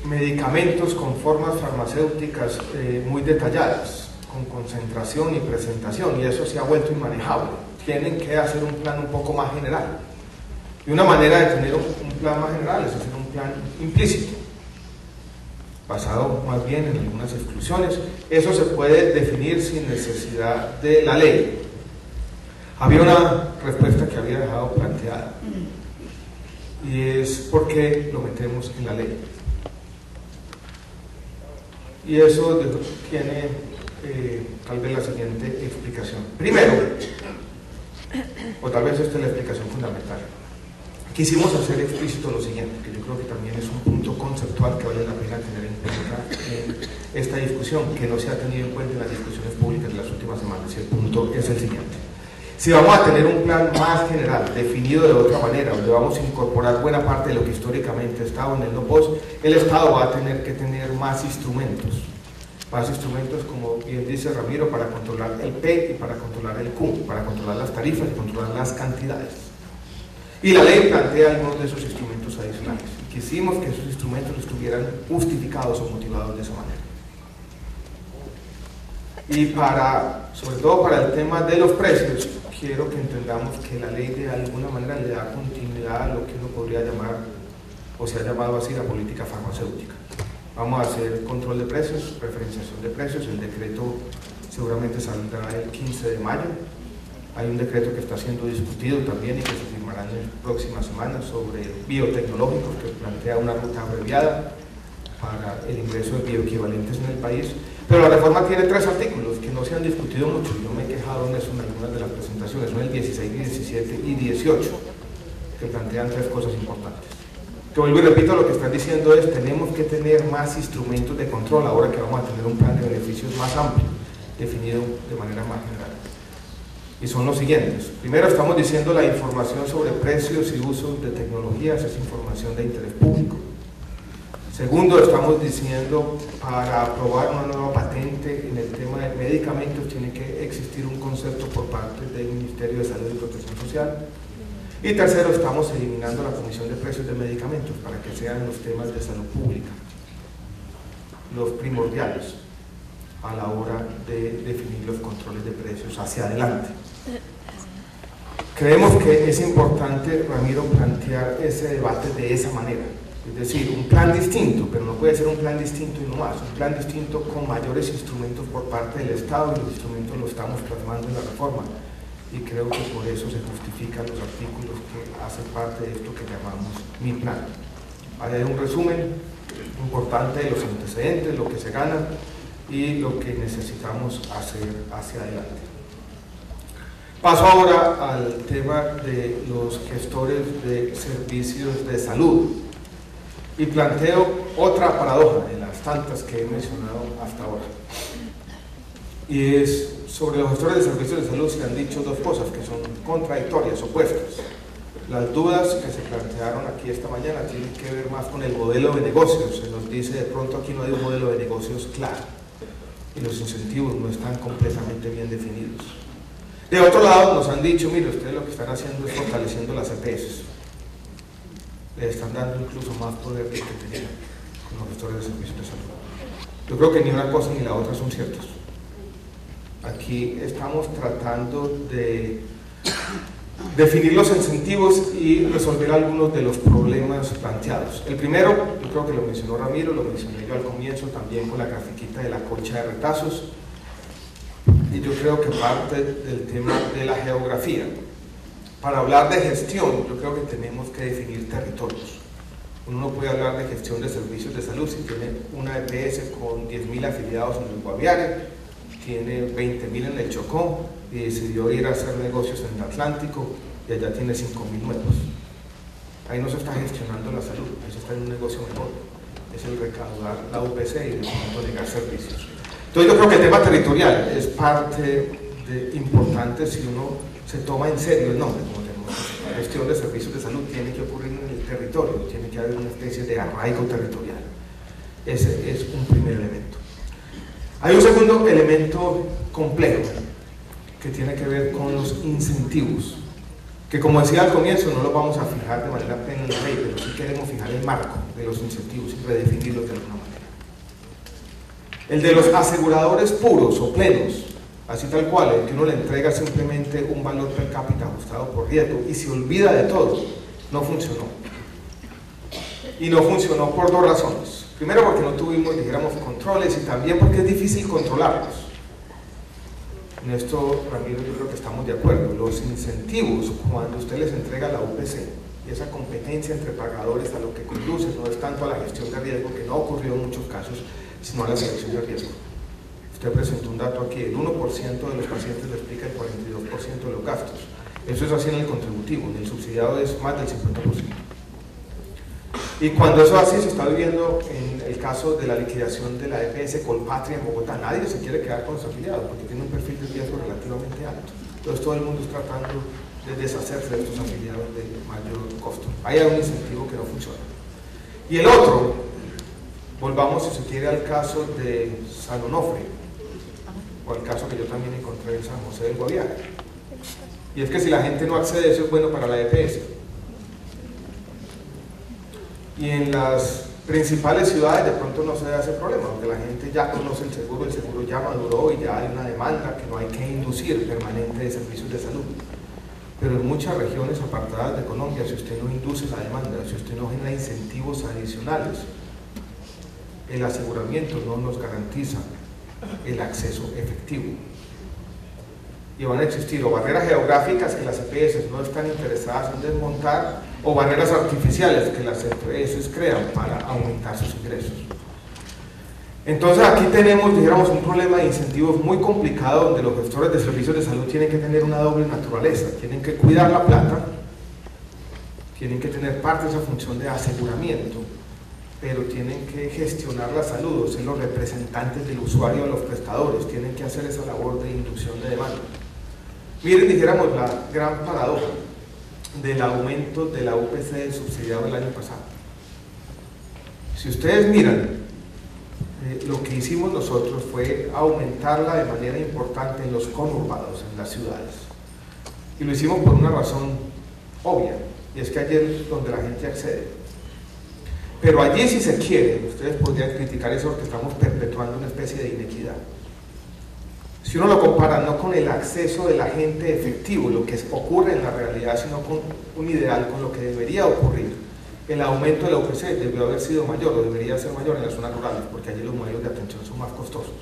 medicamentos con formas farmacéuticas muy detalladas, con concentración y presentación, y eso se ha vuelto inmanejable. Tienen que hacer un plan un poco más general, y una manera de tener un plan más general es hacer un plan implícito, basado más bien en algunas exclusiones. Eso se puede definir sin necesidad de la ley. Había una respuesta que había dejado planteada, y es: ¿por qué lo metemos en la ley? Y eso tiene tal vez la siguiente explicación. Primero, o tal vez esta es la explicación fundamental, quisimos hacer explícito lo siguiente, que yo creo que también es un punto conceptual que vale la pena tener en cuenta en esta discusión, que no se ha tenido en cuenta en las discusiones públicas de las últimas semanas, y el punto es el siguiente. Si vamos a tener un plan más general, definido de otra manera, donde vamos a incorporar buena parte de lo que históricamente ha estado en el no-post, el Estado va a tener que tener más instrumentos, como bien dice Ramiro, para controlar el P y para controlar el Q, para controlar las tarifas y controlar las cantidades. Y la ley plantea algunos de esos instrumentos adicionales. Quisimos que esos instrumentos estuvieran justificados o motivados de esa manera. Y sobre todo para el tema de los precios, quiero que entendamos que la ley de alguna manera le da continuidad a lo que uno podría llamar, o se ha llamado así, la política farmacéutica. Vamos a hacer control de precios, referenciación de precios. El decreto seguramente saldrá el 15 de mayo. Hay un decreto que está siendo discutido también y que se firmará en las próximas semanas sobre biotecnológicos, que plantea una ruta abreviada para el ingreso de bioequivalentes en el país. Pero la reforma tiene 3 artículos que no se han discutido mucho. Yo me he quejado en eso en algunas de las presentaciones, son el 16, 17 y 18, que plantean 3 cosas importantes. Que vuelvo y repito, lo que están diciendo es: tenemos que tener más instrumentos de control ahora que vamos a tener un plan de beneficios más amplio, definido de manera más general. y son los siguientes. Primero, estamos diciendo la información sobre precios y usos de tecnologías es información de interés público. Segundo, estamos diciendo para aprobar una nueva patente en el tema de medicamentos tiene que existir un concepto por parte del Ministerio de Salud y Protección Social. Y tercero, estamos eliminando la Comisión de Precios de Medicamentos para que sean los temas de salud pública los primordiales a la hora de definir los controles de precios hacia adelante. Creemos que es importante, Ramiro, plantear ese debate de esa manera. Es decir, un plan distinto, pero no puede ser un plan distinto y no más, un plan distinto con mayores instrumentos por parte del Estado, y los instrumentos los estamos plasmando en la reforma, y creo que por eso se justifican los artículos que hacen parte de esto que llamamos Mi Plan. Ahí hay un resumen importante de los antecedentes, lo que se gana y lo que necesitamos hacer hacia adelante. Paso ahora al tema de los gestores de servicios de salud. Y planteo otra paradoja de las tantas que he mencionado hasta ahora. Y es, sobre los gestores de servicios de salud se han dicho dos cosas que son contradictorias, opuestas. Las dudas que se plantearon aquí esta mañana tienen que ver más con el modelo de negocios. Se nos dice de pronto aquí no hay un modelo de negocios claro y los incentivos no están completamente bien definidos. De otro lado nos han dicho, mire, ustedes lo que están haciendo es fortaleciendo las EPS. Le están dando incluso más poder del que tenían con los gestores de servicios de salud. Yo creo que ni una cosa ni la otra son ciertas. Aquí estamos tratando de definir los incentivos y resolver algunos de los problemas planteados. El primero, yo creo que lo mencionó Ramiro, lo mencioné yo al comienzo también con la grafiquita de la colcha de retazos, y yo creo que parte del tema de la geografía. Para hablar de gestión, yo creo que tenemos que definir territorios. Uno no puede hablar de gestión de servicios de salud si tiene una EPS con 10.000 afiliados en el Guaviare, tiene 20.000 en el Chocó y decidió ir a hacer negocios en el Atlántico y allá tiene 5.000 nuevos. Ahí no se está gestionando la salud, ahí se está en un negocio mejor. Es el recaudar la UPC y de momento negar servicios. Entonces yo creo que el tema territorial es parte importante si uno se toma en serio el nombre, como tenemos. La gestión de servicios de salud tiene que ocurrir en el territorio, tiene que haber una especie de arraigo territorial. Ese es un primer elemento. Hay un segundo elemento complejo que tiene que ver con los incentivos, que como decía al comienzo no los vamos a fijar de manera plena en la ley, pero sí queremos fijar el marco de los incentivos y redefinirlos de alguna manera. El de los aseguradores puros o plenos, así tal cual, el que uno le entrega simplemente un valor per cápita ajustado por riesgo y se olvida de todo, no funcionó. Y no funcionó por dos razones. Primero, porque no tuvimos, dijéramos, controles, y también porque es difícil controlarlos. En esto, Ramiro, yo creo que estamos de acuerdo. Los incentivos, cuando usted les entrega la UPC, y esa competencia entre pagadores a lo que conduce no es tanto a la gestión de riesgo, que no ocurrió en muchos casos, sino a la selección de riesgo. Usted presentó un dato aquí, el 1% de los pacientes le explica el 42% de los gastos. Eso es así en el contributivo, en el subsidiado es más del 50%. Y cuando eso así se está viviendo en el caso de la liquidación de la EPS Colpatria en Bogotá, nadie se quiere quedar con sus afiliados porque tiene un perfil de riesgo relativamente alto. Entonces todo el mundo está tratando de deshacerse de estos afiliados de mayor costo. Ahí hay un incentivo que no funciona. Y el otro, volvamos si se quiere al caso de San Onofre, o al caso que yo también encontré en San José del Guaviare. Y es que si la gente no accede, eso es bueno para la EPS. Y en las principales ciudades de pronto no se da ese problema, porque la gente ya conoce el seguro ya maduró y ya hay una demanda que no hay que inducir permanente de servicios de salud. Pero en muchas regiones apartadas de Colombia, si usted no induce la demanda, si usted no genera incentivos adicionales, el aseguramiento no nos garantiza el acceso efectivo. Y van a existir o barreras geográficas que las EPS no están interesadas en desmontar, o barreras artificiales que las EPS crean para aumentar sus ingresos. Entonces aquí tenemos, dijéramos, un problema de incentivos muy complicado, donde los gestores de servicios de salud tienen que tener una doble naturaleza, tienen que cuidar la plata, tienen que tener parte de esa función de aseguramiento, pero tienen que gestionar la salud, o ser los representantes del usuario o los prestadores, tienen que hacer esa labor de inducción de demanda. Miren, dijéramos, la gran paradoja del aumento de la UPC subsidiado el año pasado. Si ustedes miran, lo que hicimos nosotros fue aumentarla de manera importante en los conurbados, en las ciudades. Y lo hicimos por una razón obvia, y es que allí es donde la gente accede. Pero allí, si se quiere, ustedes podrían criticar eso porque estamos perpetuando una especie de inequidad. Si uno lo compara no con el acceso de la gente efectivo, lo que ocurre en la realidad, sino con un ideal, con lo que debería ocurrir, el aumento de la UPC debió haber sido mayor, o debería ser mayor en las zonas rurales, porque allí los modelos de atención son más costosos.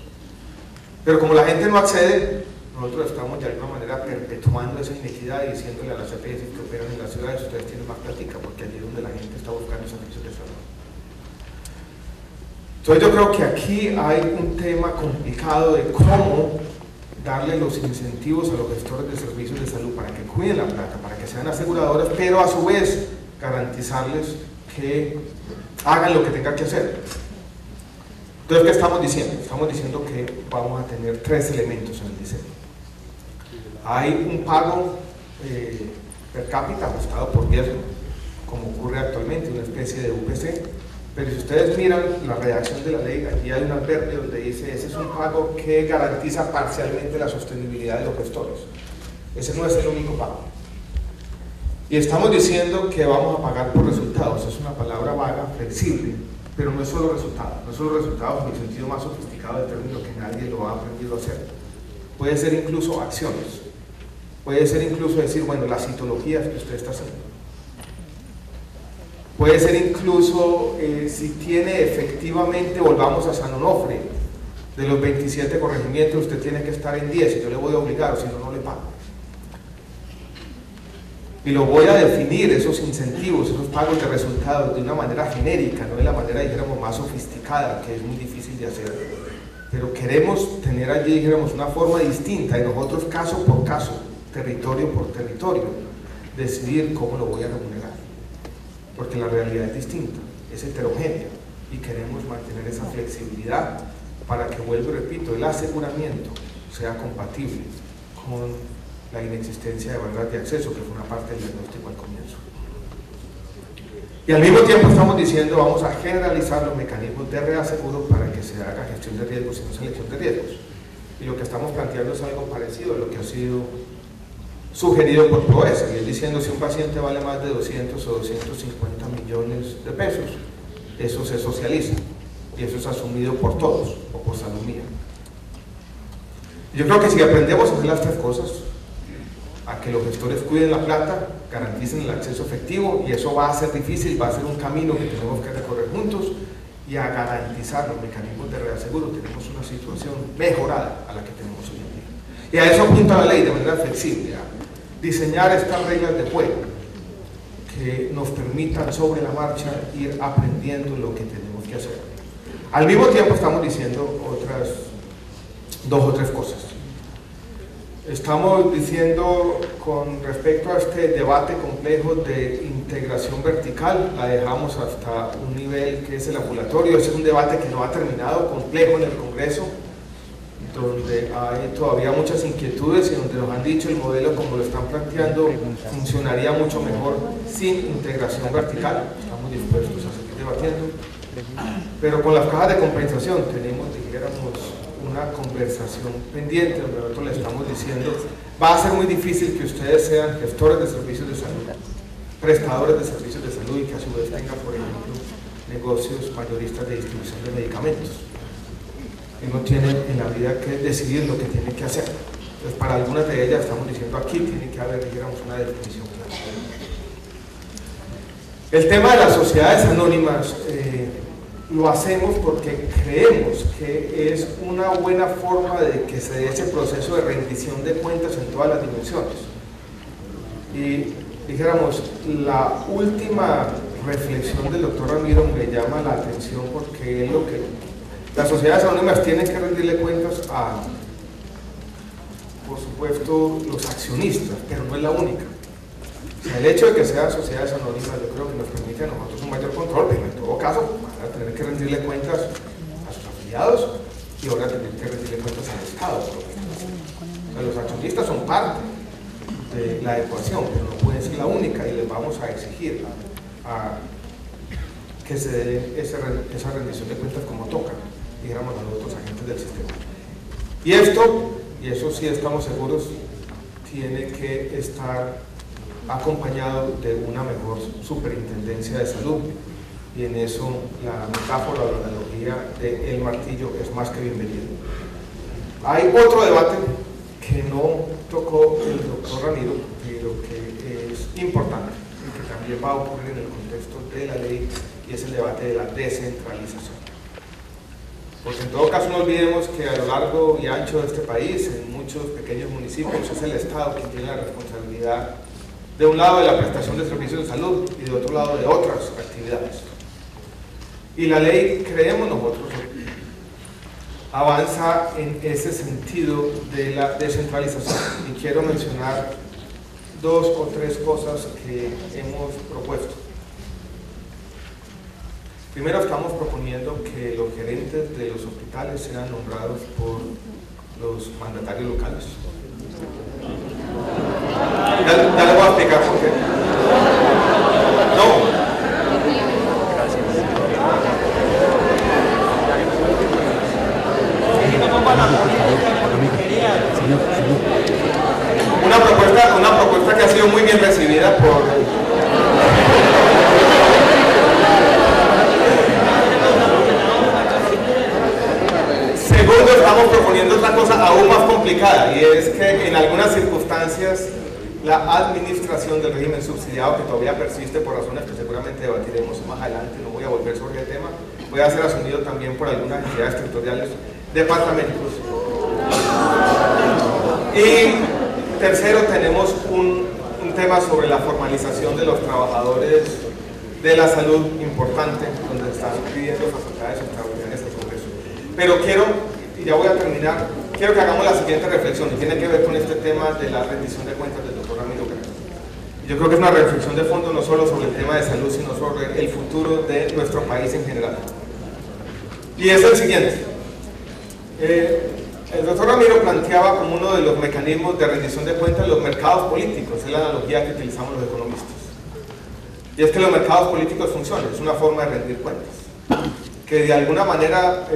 Pero como la gente no accede, nosotros estamos de alguna manera perpetuando esa inequidad y diciéndole a las EPS que operan en las ciudades, ustedes tienen más plática, porque allí es donde la gente está buscando servicios de salud. Entonces yo creo que aquí hay un tema complicado de cómo darle los incentivos a los gestores de servicios de salud para que cuiden la plata, para que sean aseguradoras, pero a su vez garantizarles que hagan lo que tengan que hacer. Entonces, ¿qué estamos diciendo? Estamos diciendo que vamos a tener 3 elementos en el diseño. Hay un pago per cápita ajustado por riesgo, como ocurre actualmente, una especie de UPC. Pero si ustedes miran la redacción de la ley, aquí hay un adverbio donde dice: ese es un pago que garantiza parcialmente la sostenibilidad de los gestores. Ese no es el único pago. Y estamos diciendo que vamos a pagar por resultados. Es una palabra vaga, flexible, pero no es solo resultados. No es solo resultados en el sentido más sofisticado del término, que nadie lo ha aprendido a hacer. Puede ser incluso acciones. Puede ser incluso decir, bueno, las citologías que usted está haciendo. Puede ser incluso si tiene efectivamente, volvamos a San Onofre, de los 27 corregimientos usted tiene que estar en 10 y yo le voy a obligar, o si no, no le pago. Y lo voy a definir, esos incentivos, esos pagos de resultados, de una manera genérica, no de la manera, dijéramos, más sofisticada, que es muy difícil de hacer. Pero queremos tener allí, dijéramos, una forma distinta y nosotros, caso por caso, territorio por territorio, decidir cómo lo voy a remunerar. Porque la realidad es distinta, es heterogénea, y queremos mantener esa flexibilidad para que, vuelvo y repito, el aseguramiento sea compatible con la inexistencia de barreras de acceso, que fue una parte del diagnóstico al comienzo. Y al mismo tiempo estamos diciendo, vamos a generalizar los mecanismos de reaseguro para que se haga gestión de riesgos y no selección de riesgos. Y lo que estamos planteando es algo parecido a lo que ha sido sugerido por PROESA, y es diciendo, si un paciente vale más de 200 o 250 millones de pesos, eso se socializa, y eso es asumido por todos, o por salud mía. Yo creo que si aprendemos a hacer las 3 cosas, a que los gestores cuiden la plata, garanticen el acceso efectivo, y eso va a ser difícil, va a ser un camino que tenemos que recorrer juntos, y a garantizar los mecanismos de reaseguro, tenemos una situación mejorada a la que tenemos hoy en día. Y a eso apunta la ley de manera flexible, a diseñar estas reglas de juego que nos permitan sobre la marcha ir aprendiendo lo que tenemos que hacer. Al mismo tiempo estamos diciendo otras 2 o 3 cosas. Estamos diciendo, con respecto a este debate complejo de integración vertical, la dejamos hasta un nivel que es el ambulatorio. Ese es un debate que no ha terminado, complejo en el Congreso, donde hay todavía muchas inquietudes y donde nos han dicho el modelo como lo están planteando funcionaría mucho mejor sin integración vertical. Estamos dispuestos a seguir debatiendo, pero con las cajas de compensación tenemos, dijéramos, una conversación pendiente donde nosotros le estamos diciendo, va a ser muy difícil que ustedes sean gestores de servicios de salud, prestadores de servicios de salud, y que a su vez tengan, por ejemplo, negocios mayoristas de distribución de medicamentos. Uno tiene en la vida que decidir lo que tiene que hacer. Entonces, para algunas de ellas estamos diciendo, aquí tiene que haber, dijéramos, una definición clara. El tema de las sociedades anónimas lo hacemos porque creemos que es una buena forma de que se dé ese proceso de rendición de cuentas en todas las dimensiones. Y dijéramos, la última reflexión del doctor Ramiro me llama la atención, porque es lo que las sociedades anónimas tienen que rendirle cuentas a, por supuesto, los accionistas, pero no es la única. O sea, el hecho de que sean sociedades anónimas, yo creo que nos permite a nosotros un mayor control, pero en todo caso van a tener que rendirle cuentas a sus afiliados y ahora tener que rendirle cuentas al Estado. O sea, los accionistas son parte, de la ecuación, pero no puede ser la única, y les vamos a exigir que se dé esa rendición de cuentas como toca, dijéramos, a los otros agentes del sistema. Y esto, y eso sí estamos seguros, tiene que estar acompañado de una mejor superintendencia de salud, y en eso la metáfora o la analogía del martillo es más que bienvenida. Hay otro debate que no tocó el doctor Ramiro, pero que es importante y que también va a ocurrir en el contexto de la ley, y es el debate de la descentralización. Porque en todo caso no olvidemos que a lo largo y ancho de este país, en muchos pequeños municipios, es el Estado quien tiene la responsabilidad, de un lado de la prestación de servicios de salud y de otro lado de otras actividades. Y la ley, creemos nosotros, avanza en ese sentido de la descentralización. Y quiero mencionar 2 o 3 cosas que hemos propuesto. Primero, estamos proponiendo que los gerentes de los hospitales sean nombrados por los mandatarios locales. Ya le voy a explicar por qué. No. Una propuesta que ha sido muy bien recibida por... Segundo, estamos proponiendo otra cosa aún más complicada, y es que en algunas circunstancias la administración del régimen subsidiado, que todavía persiste por razones que seguramente debatiremos más adelante, no voy a volver sobre el tema, puede ser asumido también por algunas entidades territoriales, departamentos. Y tercero, tenemos un tema sobre la formalización de los trabajadores de la salud importante, donde están pidiendo facultades extraordinarias al Congreso. Pero quiero, y ya voy a terminar, quiero que hagamos la siguiente reflexión, y tiene que ver con este tema de la rendición de cuentas del doctor Ramiro Grande. Yo creo que es una reflexión de fondo no solo sobre el tema de salud, sino sobre el futuro de nuestro país en general. Y es el siguiente. El doctor Ramiro planteaba como uno de los mecanismos de rendición de cuentas los mercados políticos, es la analogía que utilizamos los economistas. Y es que los mercados políticos funcionan, es una forma de rendir cuentas, que de alguna manera,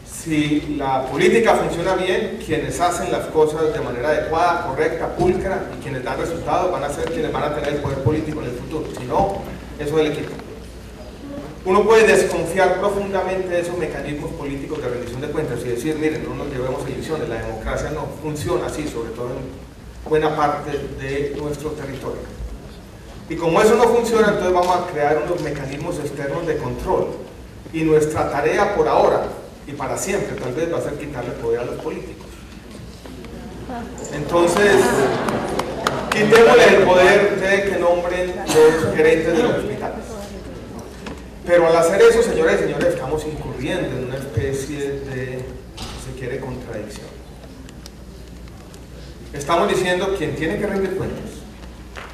si la política funciona bien, quienes hacen las cosas de manera adecuada, correcta, pulcra, y quienes dan resultados van a ser quienes van a tener el poder político en el futuro. Si no, eso es el equipo. Uno puede desconfiar profundamente de esos mecanismos políticos de rendición de cuentas y decir, miren, no nos llevemos a ilusiones, la democracia no funciona así, sobre todo en buena parte de nuestro territorio. Y como eso no funciona, entonces vamos a crear unos mecanismos externos de control. Y nuestra tarea por ahora, y para siempre, tal vez va a ser quitarle poder a los políticos. Entonces, quitémosle el poder de que nombren los gerentes de los hospitales. Pero al hacer eso, señoras y señores, estamos incurriendo en una especie de, si se quiere, contradicción. Estamos diciendo quien tiene que rendir cuentas,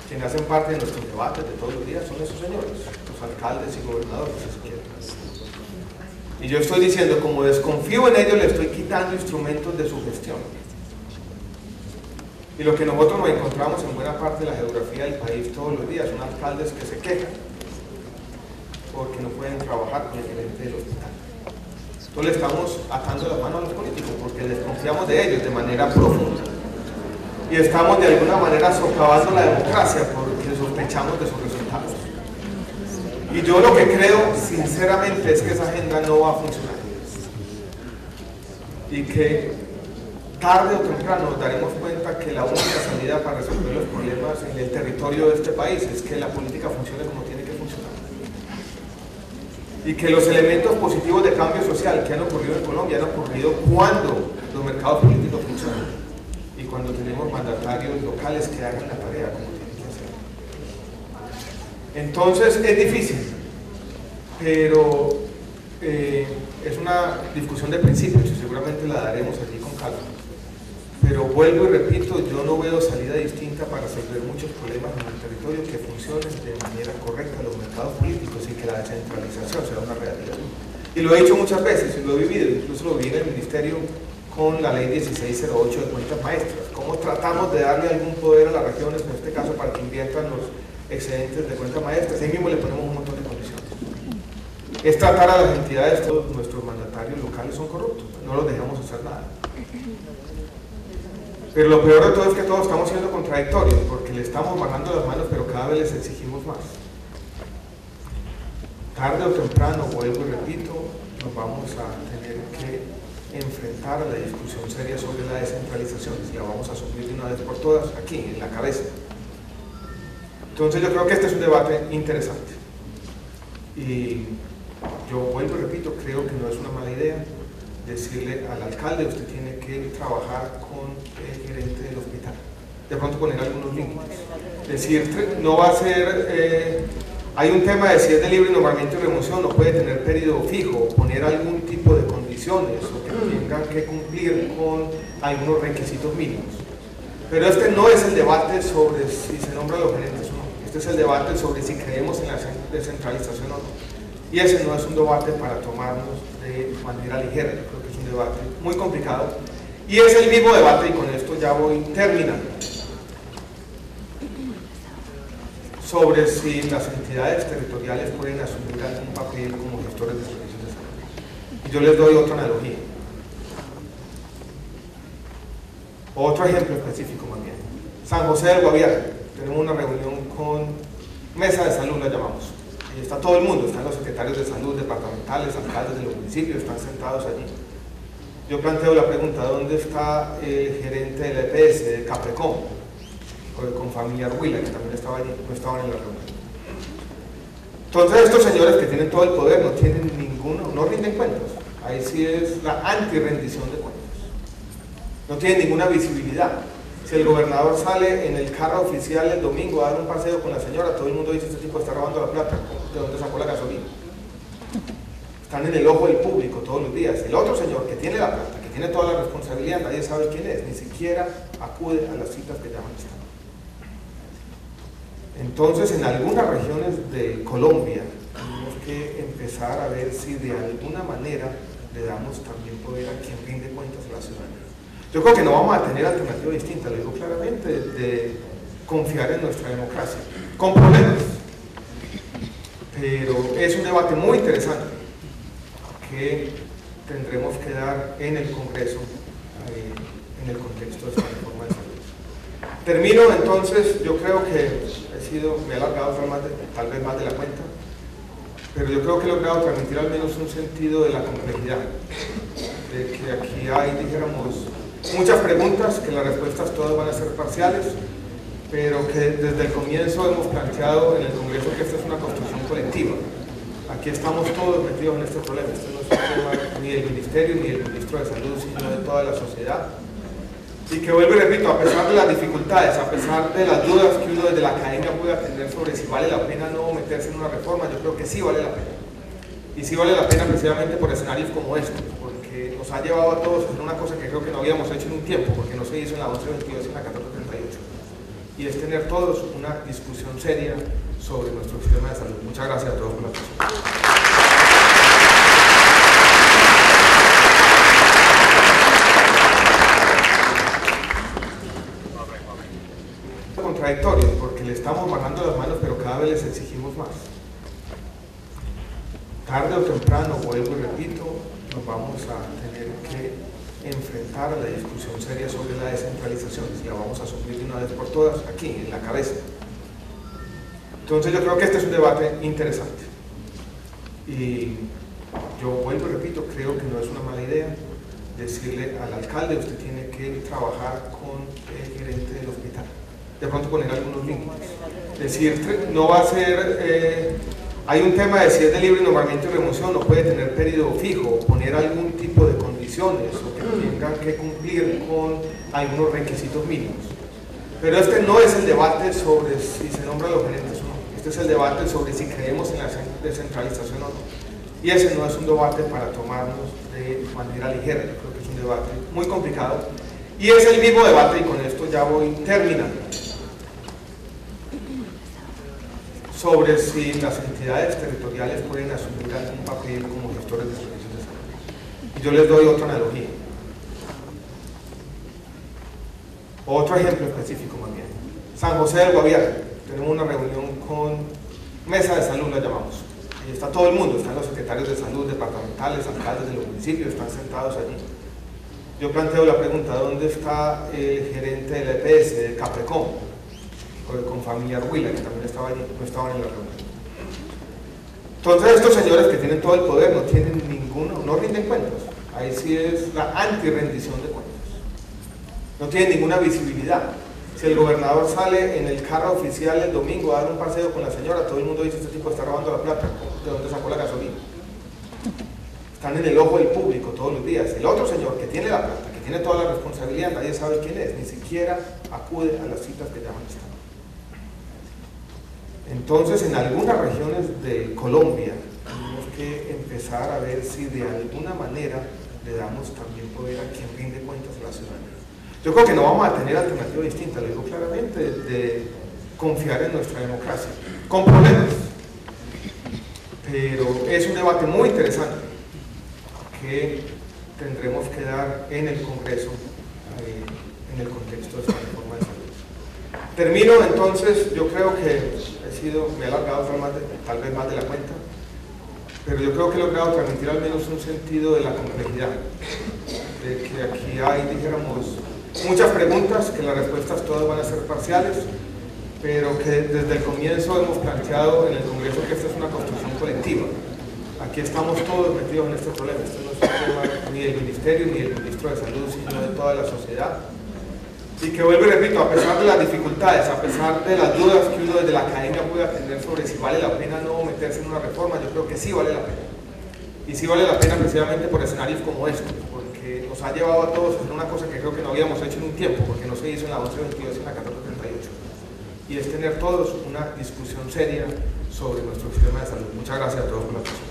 quienes hacen parte de nuestros debates de todos los días, son esos señores, los alcaldes y gobernadores, si se quiere. Y yo estoy diciendo, como desconfío en ellos, le estoy quitando instrumentos de su gestión. Y lo que nosotros nos encontramos en buena parte de la geografía del país todos los días son alcaldes que se quejan porque no pueden trabajar con el gerente del hospital. Entonces le estamos atando las manos a los políticos porque desconfiamos de ellos de manera profunda. Y estamos de alguna manera socavando la democracia porque sospechamos de sus resultados. Y yo lo que creo sinceramente es que esa agenda no va a funcionar. Y que tarde o temprano nos daremos cuenta que la única salida para resolver los problemas en el territorio de este país es que la política funcione como tiene que funcionar. Y que los elementos positivos de cambio social que han ocurrido en Colombia han ocurrido cuando los mercados políticos funcionan y cuando tenemos mandatarios locales que hagan la tarea como tienen que hacer. Entonces es difícil, pero es una discusión de principios y seguramente la daremos allí con calma. Pero vuelvo y repito, yo no veo salida distinta para resolver muchos problemas en el territorio que funcionen de manera correcta los mercados políticos y que la descentralización sea una realidad. Y lo he dicho muchas veces y lo he vivido, incluso lo vi en el ministerio con la ley 1608 de cuentas maestras. ¿Cómo tratamos de darle algún poder a las regiones, en este caso, para que inviertan los excedentes de cuentas maestras? Ahí mismo le ponemos un montón de condiciones. Es tratar a las entidades, todos nuestros mandatarios locales son corruptos, no los dejamos hacer nada. Pero lo peor de todo es que todos estamos siendo contradictorios, porque le estamos bajando las manos, pero cada vez les exigimos más. Tarde o temprano, vuelvo y repito, nos vamos a tener que enfrentar a la discusión seria sobre la descentralización, y la vamos a asumir de una vez por todas aquí, en la cabeza. Entonces yo creo que este es un debate interesante. Y yo vuelvo y repito, creo que no es una mala idea decirle al alcalde: usted tiene que trabajar con el gerente del hospital, de pronto poner algunos límites, decir, no va a ser, hay un tema de si es de libre nombramiento y remoción, no puede tener periodo fijo, poner algún tipo de condiciones o que tengan que cumplir con algunos requisitos mínimos. Pero este no es el debate sobre si se nombran los gerentes o no, este es el debate sobre si creemos en la descentralización o no. Y ese no es un debate para tomarnos de manera ligera, yo creo que es un debate muy complicado. Y es el mismo debate, y con esto ya voy terminando, sobre si las entidades territoriales pueden asumir algún papel como gestores de servicios de salud. Y yo les doy otra analogía. Otro ejemplo específico más bien. San José del Guaviare, tenemos una reunión con Mesa de Salud, la llamamos. Ahí está todo el mundo, están los secretarios de salud departamentales, alcaldes de los municipios, están sentados allí. Yo planteo la pregunta: ¿dónde está el gerente de la EPS, de Caprecom, con familiar Huila, que también estaba allí? No estaban en la reunión. Entonces estos señores que tienen todo el poder no tienen ninguno, no rinden cuentas. Ahí sí es la anti-rendición de cuentas. No tienen ninguna visibilidad. Si el gobernador sale en el carro oficial el domingo a dar un paseo con la señora, todo el mundo dice: este tipo está robando la plata, ¿de dónde sacó la gasolina? Están en el ojo del público todos los días. El otro señor que tiene la plata, que tiene toda la responsabilidad, nadie sabe quién es, ni siquiera acude a las citas que llaman Estado. Entonces, en algunas regiones de Colombia tenemos que empezar a ver si de alguna manera le damos también poder a quien rinde cuentas a la ciudadanía. Yo creo que no vamos a tener alternativa distinta, lo digo claramente, de confiar en nuestra democracia, con problemas. Pero es un debate muy interesante que tendremos que dar en el Congreso, en el contexto de esta reforma de salud. Termino entonces. Yo creo que me he alargado tal vez más de la cuenta, pero yo creo que he logrado transmitir al menos un sentido de la complejidad, de que aquí hay, dijéramos, muchas preguntas, que las respuestas todas van a ser parciales, pero que desde el comienzo hemos planteado en el Congreso que esta es una construcción colectiva. Aquí estamos todos metidos en este problema. Este no es un tema ni del Ministerio ni del Ministro de Salud, sino de toda la sociedad. Y que, vuelvo y repito, a pesar de las dificultades, a pesar de las dudas que uno desde la academia pueda tener sobre si vale la pena no meterse en una reforma, yo creo que sí vale la pena. Y sí vale la pena precisamente por escenarios como estos, porque nos ha llevado a todos a hacer una cosa que creo que no habíamos hecho en un tiempo, porque no se hizo en la 1122 y en la 1438. Y es tener todos una discusión seria sobre nuestro sistema de salud. Muchas gracias a todos por la atención. Contradictorios, porque le estamos bajando las manos, pero cada vez les exigimos más. Tarde o temprano, vuelvo y repito, nos vamos a tener que enfrentar a la discusión seria sobre la descentralización, y la vamos a asumir de una vez por todas aquí, en la cabeza. Entonces yo creo que este es un debate interesante. Y yo vuelvo y repito, creo que no es una mala idea decirle al alcalde: usted tiene que trabajar con el gerente del hospital, de pronto poner algunos límites, decir, no va a ser, hay un tema de si es de libre nombramiento y remoción, no puede tener periodo fijo, poner algún tipo de condiciones o que tengan que cumplir con algunos requisitos mínimos. Pero este no es el debate sobre si se nombran los gerentes o no, este es el debate sobre si creemos en la descentralización o no. Y ese no es un debate para tomarnos de manera ligera, yo creo que es un debate muy complicado. Y es el mismo debate, y con esto ya voy terminando, sobre si las entidades territoriales pueden asumir algún papel como gestores de servicios de salud. Y yo les doy otra analogía. Otro ejemplo específico más bien, San José del Guaviare, tenemos una reunión con Mesa de Salud, la llamamos. Ahí está todo el mundo, están los secretarios de salud departamentales, alcaldes de los municipios, están sentados allí. Yo planteo la pregunta, ¿dónde está el gerente del EPS, de Caprecom, con familiar Huila, que también estaba allí, no estaban en la reunión? Entonces estos señores que tienen todo el poder no tienen ninguno, no rinden cuentas. Ahí sí es la anti-rendición de cuentas. No tienen ninguna visibilidad. Si el gobernador sale en el carro oficial el domingo a dar un paseo con la señora, todo el mundo dice, este tipo está robando la plata, ¿de dónde sacó la gasolina? Están en el ojo del público todos los días. El otro señor que tiene la plata, que tiene toda la responsabilidad, nadie sabe quién es, ni siquiera acude a las citas que llaman Estado. Entonces, en algunas regiones de Colombia, tenemos que empezar a ver si de alguna manera le damos también poder a quien rinde cuentas a la ciudadanía. Yo creo que no vamos a tener alternativa distinta, lo digo claramente, de confiar en nuestra democracia, con problemas. Pero es un debate muy interesante que tendremos que dar en el Congreso en el contexto de esta reforma de salud. Termino entonces, yo creo que me he alargado tal vez más de la cuenta, pero yo creo que he logrado transmitir al menos un sentido de la complejidad, de que aquí hay, dijéramos, muchas preguntas, que las respuestas todas van a ser parciales, pero que desde el comienzo hemos planteado en el Congreso que esta es una construcción colectiva. Aquí estamos todos metidos en este problema. Esto no es un tema ni del Ministerio ni del Ministro de Salud, sino de toda la sociedad. Y que vuelvo y repito, a pesar de las dificultades, a pesar de las dudas que uno desde la academia pueda tener sobre si vale la pena no meterse en una reforma, yo creo que sí vale la pena. Y sí vale la pena precisamente por escenarios como estos, porque nos ha llevado a todos a hacer una cosa que creo que no habíamos hecho en un tiempo, porque no se hizo en la 1122 y en la 1438. Y es tener todos una discusión seria sobre nuestro sistema de salud. Muchas gracias a todos por la atención.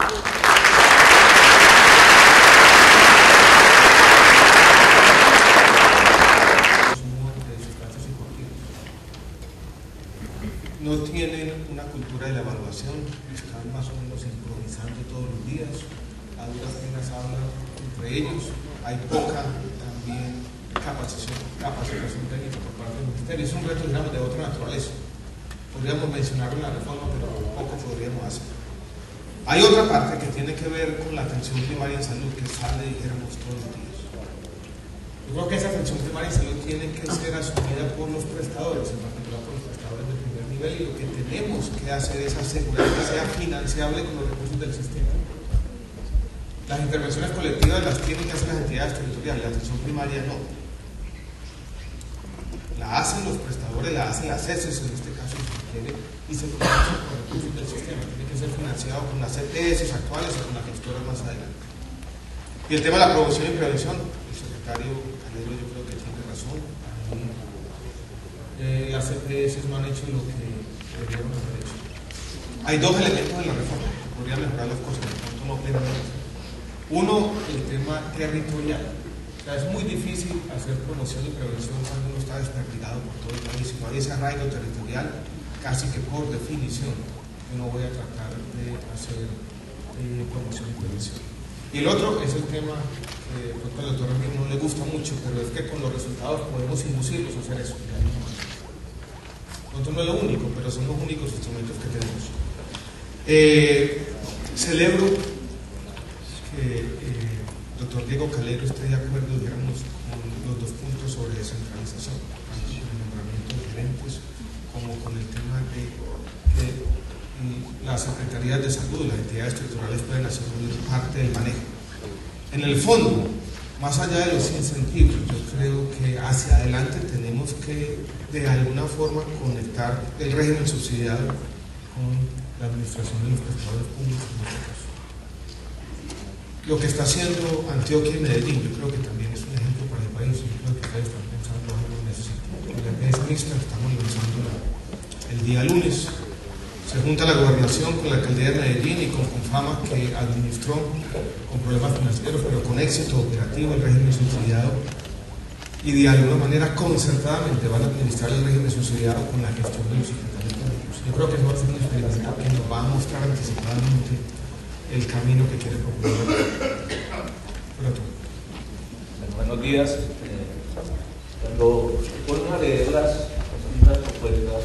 No tienen una cultura de la evaluación, están más o menos improvisando todos los días, a duras penas hablan entre ellos, hay poca también capacitación técnica por parte del Ministerio. Es un reto, digamos, de otra naturaleza. Podríamos mencionarlo en la reforma, pero poco podríamos hacer. Hay otra parte que tiene que ver con la atención primaria en salud, que sale, dijéramos, todos los días. Yo creo que esa atención primaria en salud tiene que ser asumida por los prestadores, en particular por los prestadores de primer nivel, y lo que tenemos que hacer es asegurar que sea financiable con los recursos del sistema. Las intervenciones colectivas las tienen que hacer las entidades territoriales, la atención primaria no. La hacen los prestadores, la hacen las ESES en este caso, si quiere, y se financia con recursos del sistema. Tiene que ser financiado con las EPS actuales o con las gestoras más adelante. Y el tema de la promoción y prevención, el secretario Calero yo creo que tiene razón. Las EPS no han hecho lo que debieron haber hecho. Hay dos elementos en la reforma que podrían mejorar las cosas, de pronto no plenamente. Uno, el tema territorial. O sea, es muy difícil hacer promoción y prevención cuando uno está desperdigado por todo el país. Si no hay ese arraigo territorial, casi que por definición, yo no voy a tratar de hacer promoción y prevención. Y el otro es el tema que al doctor Ramírez no le gusta mucho, pero es que con los resultados podemos inducirlos a hacer eso. Nosotros no es lo único, pero son los únicos instrumentos que tenemos. Celebro que el doctor Diego Calero esté de acuerdo, digamos, con los dos puntos sobre descentralización, tanto con el nombramiento de gerentes como con el tema de que las secretarías de salud, las entidades territoriales pueden hacer parte del manejo. En el fondo, más allá de los incentivos, yo creo que hacia adelante tenemos que de alguna forma conectar el régimen subsidiado con la administración de los prestadores públicos en este caso. Lo que está haciendo Antioquia y Medellín, yo creo que también es un ejemplo para el país. Yo creo que ustedes están pensando algo en ese sentido. La empresa mixta que estamos lanzando el día lunes, se junta la gobernación con la alcaldía de Medellín y con Confama, que administró con problemas financieros, pero con éxito operativo el régimen subsidiado, y de alguna manera concertadamente van a administrar el régimen subsidiado con la gestión de los secretarios públicos. Yo creo que eso va a ser un experimento que nos va a mostrar anticipadamente el camino que quiere proponer. Buenos días. Cuando se pone pongo a leer las propuestas,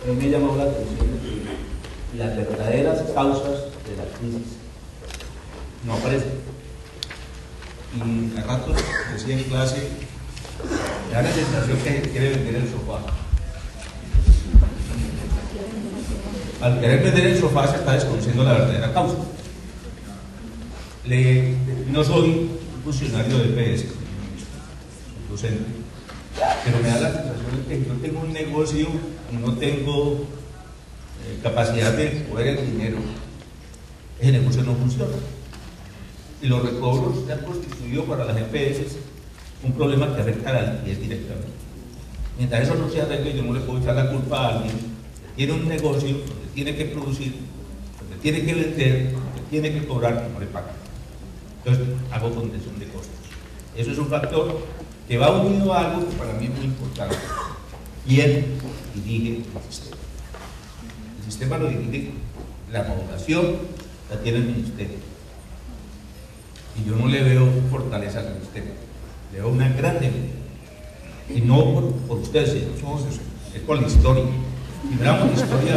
a mí me llamó la atención que las verdaderas causas de la crisis no aparecen. Y a ratos decía en clase, me da la sensación que quiere vender el sofá. Al querer vender el sofá se está desconociendo la verdadera causa. No soy funcionario de PS, soy docente, pero me da la sensación de que yo tengo un negocio y no tengo capacidad de mover el dinero. Ese negocio no funciona. Y los recobros se han constituido para las EPS un problema que afecta a la liquidez directamente. Mientras eso no se arregle, yo no le puedo echar la culpa a alguien que tiene un negocio donde tiene que producir, donde tiene que vender, donde tiene que cobrar y no le pagan. Entonces hago contención de costos. Eso es un factor que va unido a algo que para mí es muy importante. ¿Quién dirige el sistema? El sistema lo dirige, la modulación la tiene el ministerio. Y yo no le veo fortaleza al sistema, le veo una gran debilidad. Y no por ustedes, señor, es por la historia. Si miramos la historia,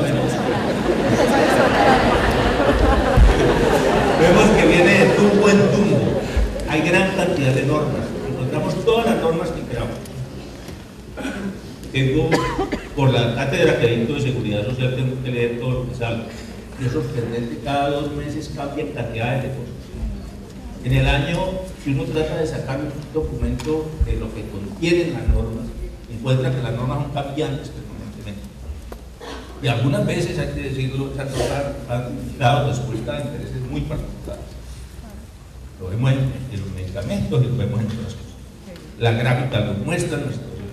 vemos que viene de tumbo en tumbo. Hay gran cantidad de normas. Encontramos todas las normas que queramos. Tengo, por la cátedra que dicto de seguridad social, tengo que leer todo lo que sale. Y es sorprendente, cada 2 meses cambian cantidades de cosas. En el año, si uno trata de sacar un documento de lo que contienen las normas, encuentra que las normas son cambiantes permanentemente. Y algunas veces, hay que decirlo, esas normas han dado respuesta a intereses muy particulares. Lo vemos en los medicamentos y lo vemos en otras cosas. La gráfica lo muestra en la situación.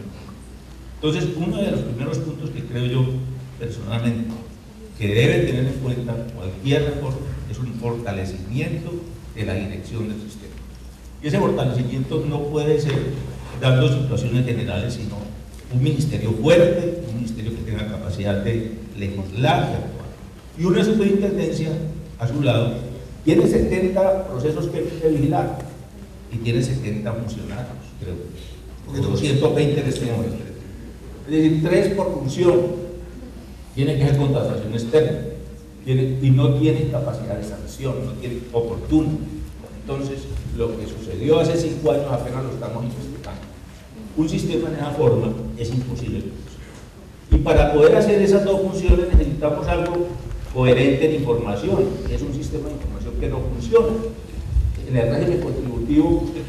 Entonces, uno de los primeros puntos que creo yo, personalmente, que debe tener en cuenta cualquier reforma es un fortalecimiento de la dirección del sistema. Y ese fortalecimiento no puede ser dando situaciones generales, sino un ministerio fuerte, un ministerio que tenga capacidad de legislar, de actuar. Y una superintendencia a su lado tiene 70 procesos que vigilar y tiene 70 funcionarios, creo, porque 220 de este momento. Es decir, 3 por función. Tiene que ser contratación externa. Y no tiene capacidad de sanción, no tiene oportuna. Entonces, lo que sucedió hace 5 años apenas lo estamos investigando. Un sistema en esa forma es imposible. Y para poder hacer esas 2 funciones necesitamos algo coherente en información. Es un sistema de información que no funciona. En el régimen contributivo usted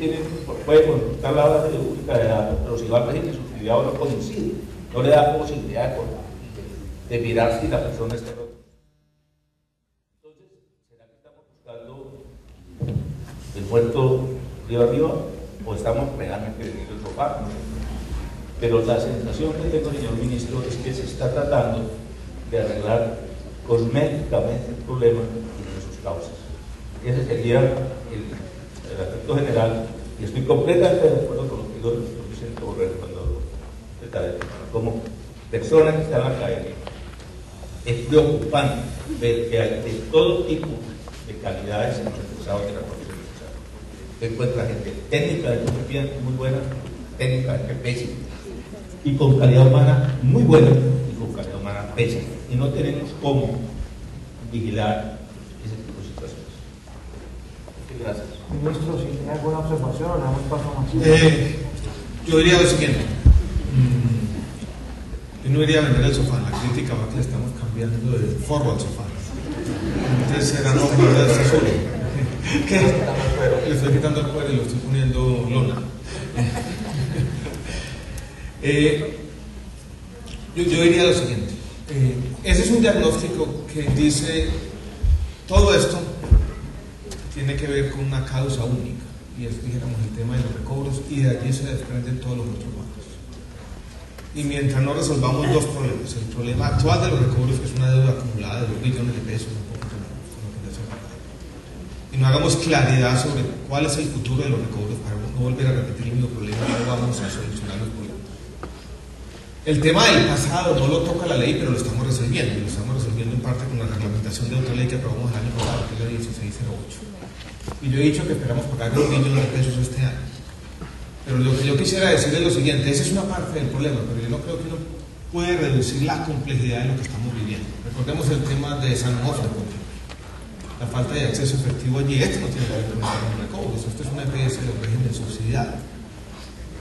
puede consultar la base única de datos, pero si va al régimen subsidiado no coincide, no le da posibilidad de mirar si la persona está rota. Entonces, ¿será que estamos buscando el puerto río arriba o estamos realmente vendiendo el sofá? Pero la sensación que tengo, señor ministro, es que se está tratando de arreglar cosméticamente el problema y no sus causas. Ese sería el aspecto general, y estoy completamente de acuerdo con lo que dijo el doctor Vicente Borrell cuando como persona que está en la academia. Es preocupante ver que hay de todo tipo de calidades en los egresados de la profesión necesaria. Se encuentra gente técnica de filosofía muy buena, técnica de pésima, y con calidad humana muy buena y con calidad humana pésima. Y no tenemos cómo vigilar ese tipo de situaciones. Gracias. Ministro, si tiene alguna observación, le damos paso más. Yo diría lo siguiente. Yo no iría a vender el sofá. La crítica va que le estamos cambiando de forro al sofá. Entonces era no poner ese azul. ¿Qué? Le estoy quitando el cuero y lo estoy poniendo lona. Yo diría lo siguiente. Ese es un diagnóstico que dice todo esto tiene que ver con una causa única, y es, dijéramos, el tema de los recobros, y de allí se desprenden todos los otros bancos. Y mientras no resolvamos 2 problemas, el problema actual de los recobros, que es una deuda acumulada de 2 billones de pesos, un poco con lo que ya se ha pagado, y no hagamos claridad sobre cuál es el futuro de los recobros para no volver a repetir el mismo problema, no vamos a solucionar los problemas. El tema del pasado no lo toca la ley, pero lo estamos resolviendo, y lo estamos resolviendo en parte con la reglamentación de otra ley que aprobamos el año pasado, que es la 1608. Y yo he dicho que esperamos pagar 2 billones de pesos este año. Pero lo que yo quisiera decir es lo siguiente, esa es una parte del problema, pero yo no creo que uno puede reducir la complejidad de lo que estamos viviendo. Recordemos el tema de San Onofre, por ejemplo. La falta de acceso efectivo allí, esto no tiene que ver con el recobros, esto es una EPS de régimen subsidiado.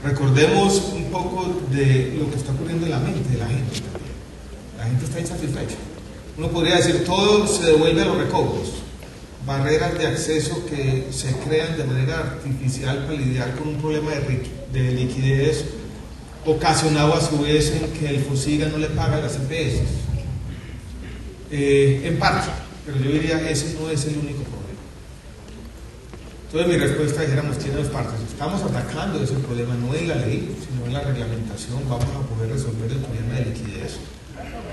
Recordemos un poco de lo que está ocurriendo en la mente de la gente también. La gente está insatisfecha. Uno podría decir, todo se devuelve a los recobros. Barreras de acceso que se crean de manera artificial para lidiar con un problema de liquidez ocasionado a su vez en que el FOSIGA no le paga a las EPS. En parte, pero yo diría que ese no es el único problema. Entonces mi respuesta, dijéramos, tiene dos partes. Estamos atacando ese problema no en la ley, sino en la reglamentación. Vamos a poder resolver el problema de liquidez.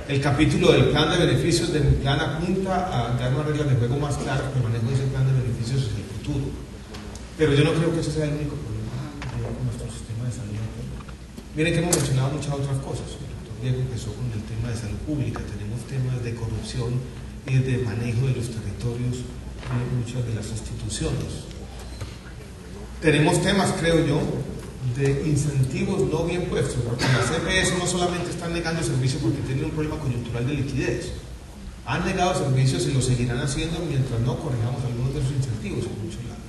El capítulo del plan de beneficios del plan apunta a dar unas reglas de juego más claras para el manejo de ese plan de beneficios hacia el futuro. Pero yo no creo que ese sea el único problema con nuestro sistema de salud. Miren que hemos mencionado muchas otras cosas. El doctor Diego empezó con el tema de salud pública. Tenemos temas de corrupción y de manejo de los territorios de muchas de las instituciones. Tenemos temas, creo yo, de incentivos no bien puestos, porque las EPS no solamente están negando servicios porque tienen un problema coyuntural de liquidez, han negado servicios y lo seguirán haciendo mientras no corrijamos algunos de esos incentivos en muchos lados.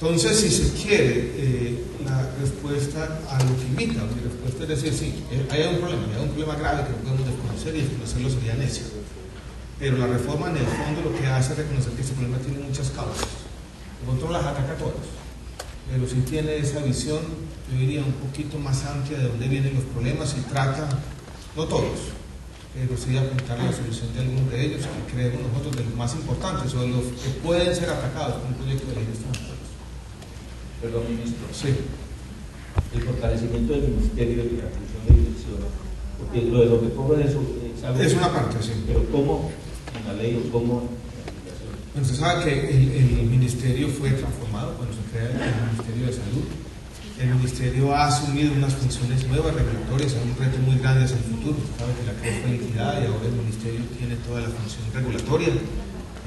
Entonces, si se quiere la respuesta a lo que invita, mi respuesta es decir, sí, hay un problema grave que no podemos desconocer y desconocerlo sería necio, pero la reforma en el fondo lo que hace es reconocer que este problema tiene muchas causas, por otro las ataca a todas. Pero si tiene esa visión, yo diría un poquito más amplia de dónde vienen los problemas y trata, no todos, pero sí apuntar a la solución de algunos de ellos, que creemos nosotros de los más importantes o de los que pueden ser atacados con un proyecto de ley de extranjeros. Perdón, ministro. Sí. El fortalecimiento del ministerio y la función de dirección, porque lo de los recobros es una parte, sí. Pero ¿cómo en la ley o cómo? Bueno, se sabe que el ministerio fue transformado cuando se crea el Ministerio de Salud. El ministerio ha asumido unas funciones nuevas, regulatorias, hay un reto muy grande hacia el futuro. Se sabe que la CRES fue liquidada y ahora el ministerio tiene toda la función regulatoria.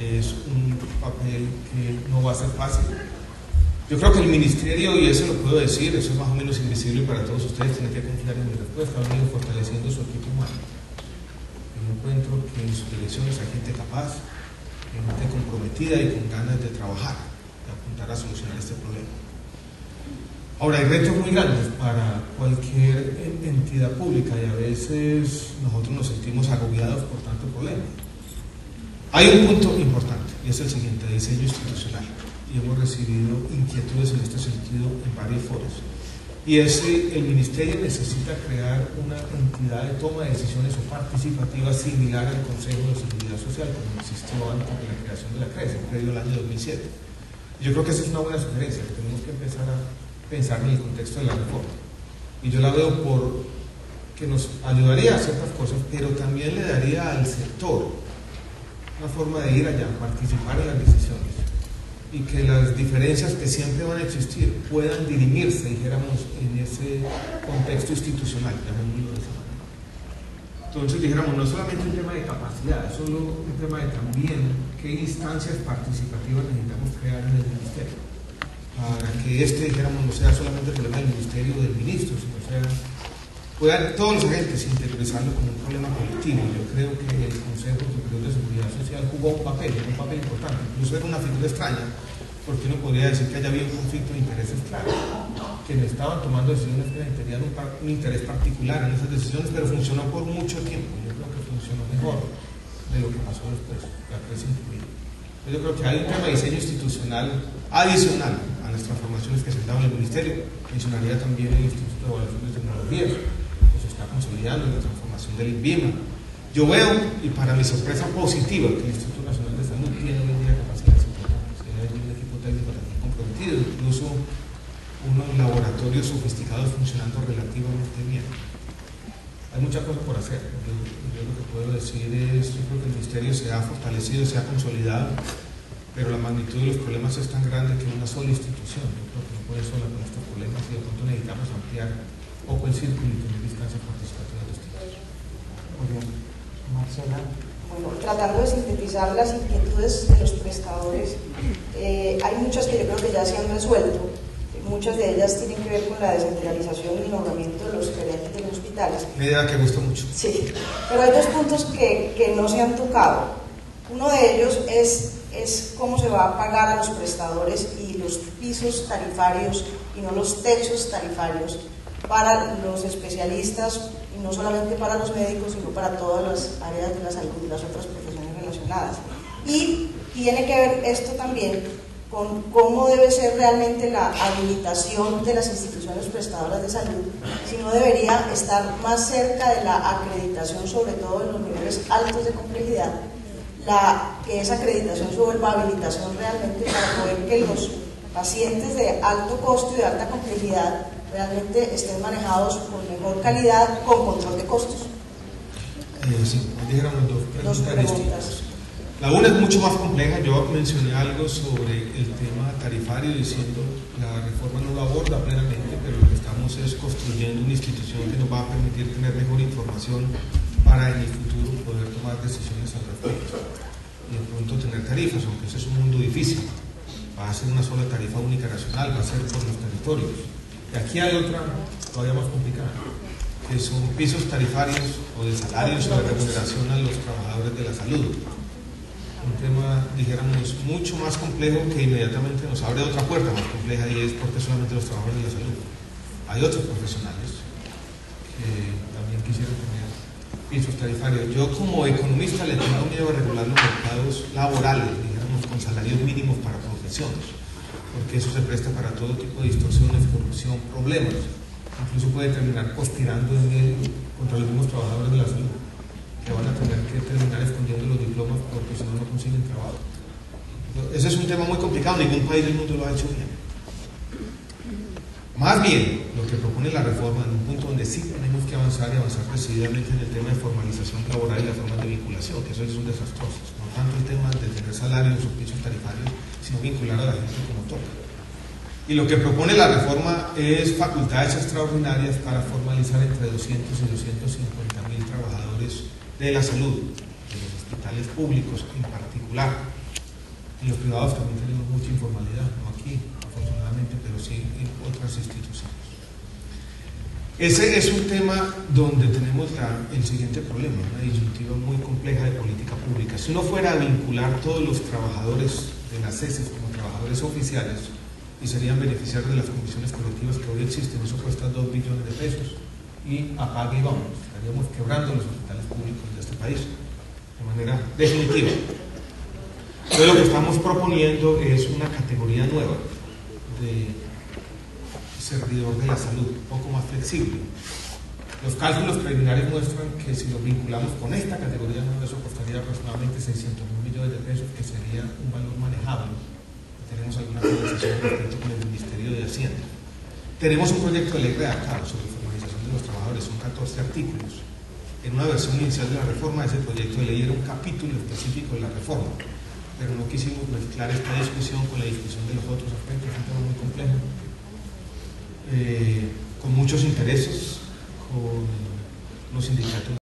Es un papel que no va a ser fácil. Yo creo que el ministerio, y eso lo puedo decir, eso es más o menos invisible para todos ustedes, tienen que confiar en mi respuesta, ha venido fortaleciendo su equipo humano. Yo encuentro que en su dirección hay gente capaz, gente comprometida y con ganas de trabajar, de apuntar a solucionar este problema. Ahora, hay retos muy grandes para cualquier entidad pública y a veces nosotros nos sentimos agobiados por tanto problema. Hay un punto importante y es el siguiente, de diseño institucional, y hemos recibido inquietudes en este sentido en varios foros. Y es el ministerio necesita crear una entidad de toma de decisiones o participativa similar al Consejo de Seguridad Social, como existió antes de la creación de la CRES, en el año 2007. Yo creo que esa es una buena sugerencia, que tenemos que empezar a pensar en el contexto de la reforma. Y yo la veo por que nos ayudaría a ciertas cosas, pero también le daría al sector una forma de ir allá, participar en las decisiones, y que las diferencias que siempre van a existir puedan dirimirse, dijéramos, en ese contexto institucional, llamémoslo de esa manera. Entonces, dijéramos, no solamente un tema de capacidad, es solo un tema de también qué instancias participativas necesitamos crear en el ministerio, para que dijéramos, no sea solamente el problema del ministerio o del ministro, sino puedan todos los agentes interiorizarlo como un problema colectivo. Yo creo que el Consejo Superior de Seguridad Social jugó un papel importante, incluso era una figura extraña, porque uno podría decir que haya habido un conflicto de intereses claros, que no estaban tomando decisiones que tenían un interés particular en esas decisiones, pero funcionó por mucho tiempo. Yo creo que funcionó mejor de lo que pasó después, la CRES incluida. Yo creo que hay un tema de diseño institucional adicional a las transformaciones que se han dado en el Ministerio. Mencionaría también el Instituto de Evaluación de Tecnologías, que se está consolidando en la transformación del INVIMA. Yo veo, y para mi sorpresa positiva, que el Instituto Nacional de Salud tiene hoy en día capacidades importantes. Hay un equipo técnico también comprometido, incluso unos laboratorios sofisticados funcionando relativamente bien. Hay muchas cosas por hacer. Yo lo que puedo decir es, yo creo que el Ministerio se ha fortalecido, se ha consolidado, pero la magnitud de los problemas es tan grande que una sola institución, yo creo que no puede sola con estos problemas y de pronto necesitamos ampliar un poco el círculo y tener distancias participativas distintas. Muy bien. Marcela. Bueno, tratando de sintetizar las inquietudes de los prestadores, hay muchas que yo creo que ya se han resuelto. muchas de ellas tienen que ver con la descentralización y nombramiento de los gerentes de los hospitales. Una idea que gusta mucho. Sí, pero hay dos puntos que no se han tocado. Uno de ellos es cómo se va a pagar a los prestadores y los pisos tarifarios y no los techos tarifarios para los especialistas, y no solamente para los médicos, sino para todas las áreas de la salud y las otras profesiones relacionadas. Y tiene que ver esto también con cómo debe ser realmente la habilitación de las instituciones prestadoras de salud, si no debería estar más cerca de la acreditación, sobre todo en los niveles altos de complejidad, que esa acreditación se vuelva habilitación realmente para poder que los pacientes de alto costo y de alta complejidad realmente estén manejados con mejor calidad, con control de costos. Sí, me dijeron dos preguntas distintas. La una es mucho más compleja. Yo mencioné algo sobre el tema tarifario diciendo la reforma no lo aborda plenamente, pero lo que estamos es construyendo una institución que nos va a permitir tener mejor información para en el futuro poder tomar decisiones al respecto y de pronto tener tarifas, aunque ese es un mundo difícil. Va a ser una sola tarifa única nacional, va a ser por los territorios. Y aquí hay otra todavía más complicada, que son pisos tarifarios o de salarios o de remuneración a los trabajadores de la salud. Un tema, dijéramos, mucho más complejo que inmediatamente nos abre otra puerta más compleja, y es porque solamente los trabajadores de la salud. Hay otros profesionales que también quisieran tener pisos tarifarios. Yo como economista le tengo miedo a regular los mercados laborales, dijéramos, con salarios mínimos para profesiones, porque eso se presta para todo tipo de distorsiones, corrupción, problemas. Incluso puede terminar conspirando contra los mismos trabajadores de la salud, que van a tener que terminar escondiendo los diplomas porque si no, no consiguen trabajo. Ese es un tema muy complicado, ningún país del mundo lo ha hecho bien. Más bien, lo que propone la reforma, en un punto donde sí tenemos que avanzar y avanzar decididamente en el tema de formalización laboral y las formas de vinculación, que eso son desastrosas. No tanto el tema de tener salarios o pisos tarifarios, sino vincular a la gente como toca. Y lo que propone la reforma es facultades extraordinarias para formalizar entre 200 y 250.000 trabajadores de la salud, de los hospitales públicos en particular. En los privados también tenemos mucha informalidad, no aquí, afortunadamente, pero sí en otras instituciones. Ese es un tema donde tenemos el siguiente problema, una disyuntiva muy compleja de política pública. Si uno fuera a vincular todos los trabajadores de las ESES como trabajadores oficiales y serían beneficiarios de las comisiones colectivas que hoy existen, eso cuesta 2 billones de pesos y apague y vamos, estaríamos quebrando los hospitales públicos de este país de manera definitiva. Entonces lo que estamos proponiendo es una categoría nueva de servidor de la salud, un poco más flexible. Los cálculos preliminares muestran que si nos vinculamos con esta categoría nueva, eso costaría aproximadamente 600.000 millones de pesos, que sería un valor manejable. Tenemos alguna conversación respecto con el Ministerio de Hacienda. Tenemos un proyecto de ley redactado sobre formalización de los trabajadores, son 14 artículos. En una versión inicial de la reforma, ese proyecto de ley era un capítulo específico de la reforma, pero no quisimos mezclar esta discusión con la discusión de los otros aspectos, es un tema muy complejo, con muchos intereses, con los sindicatos.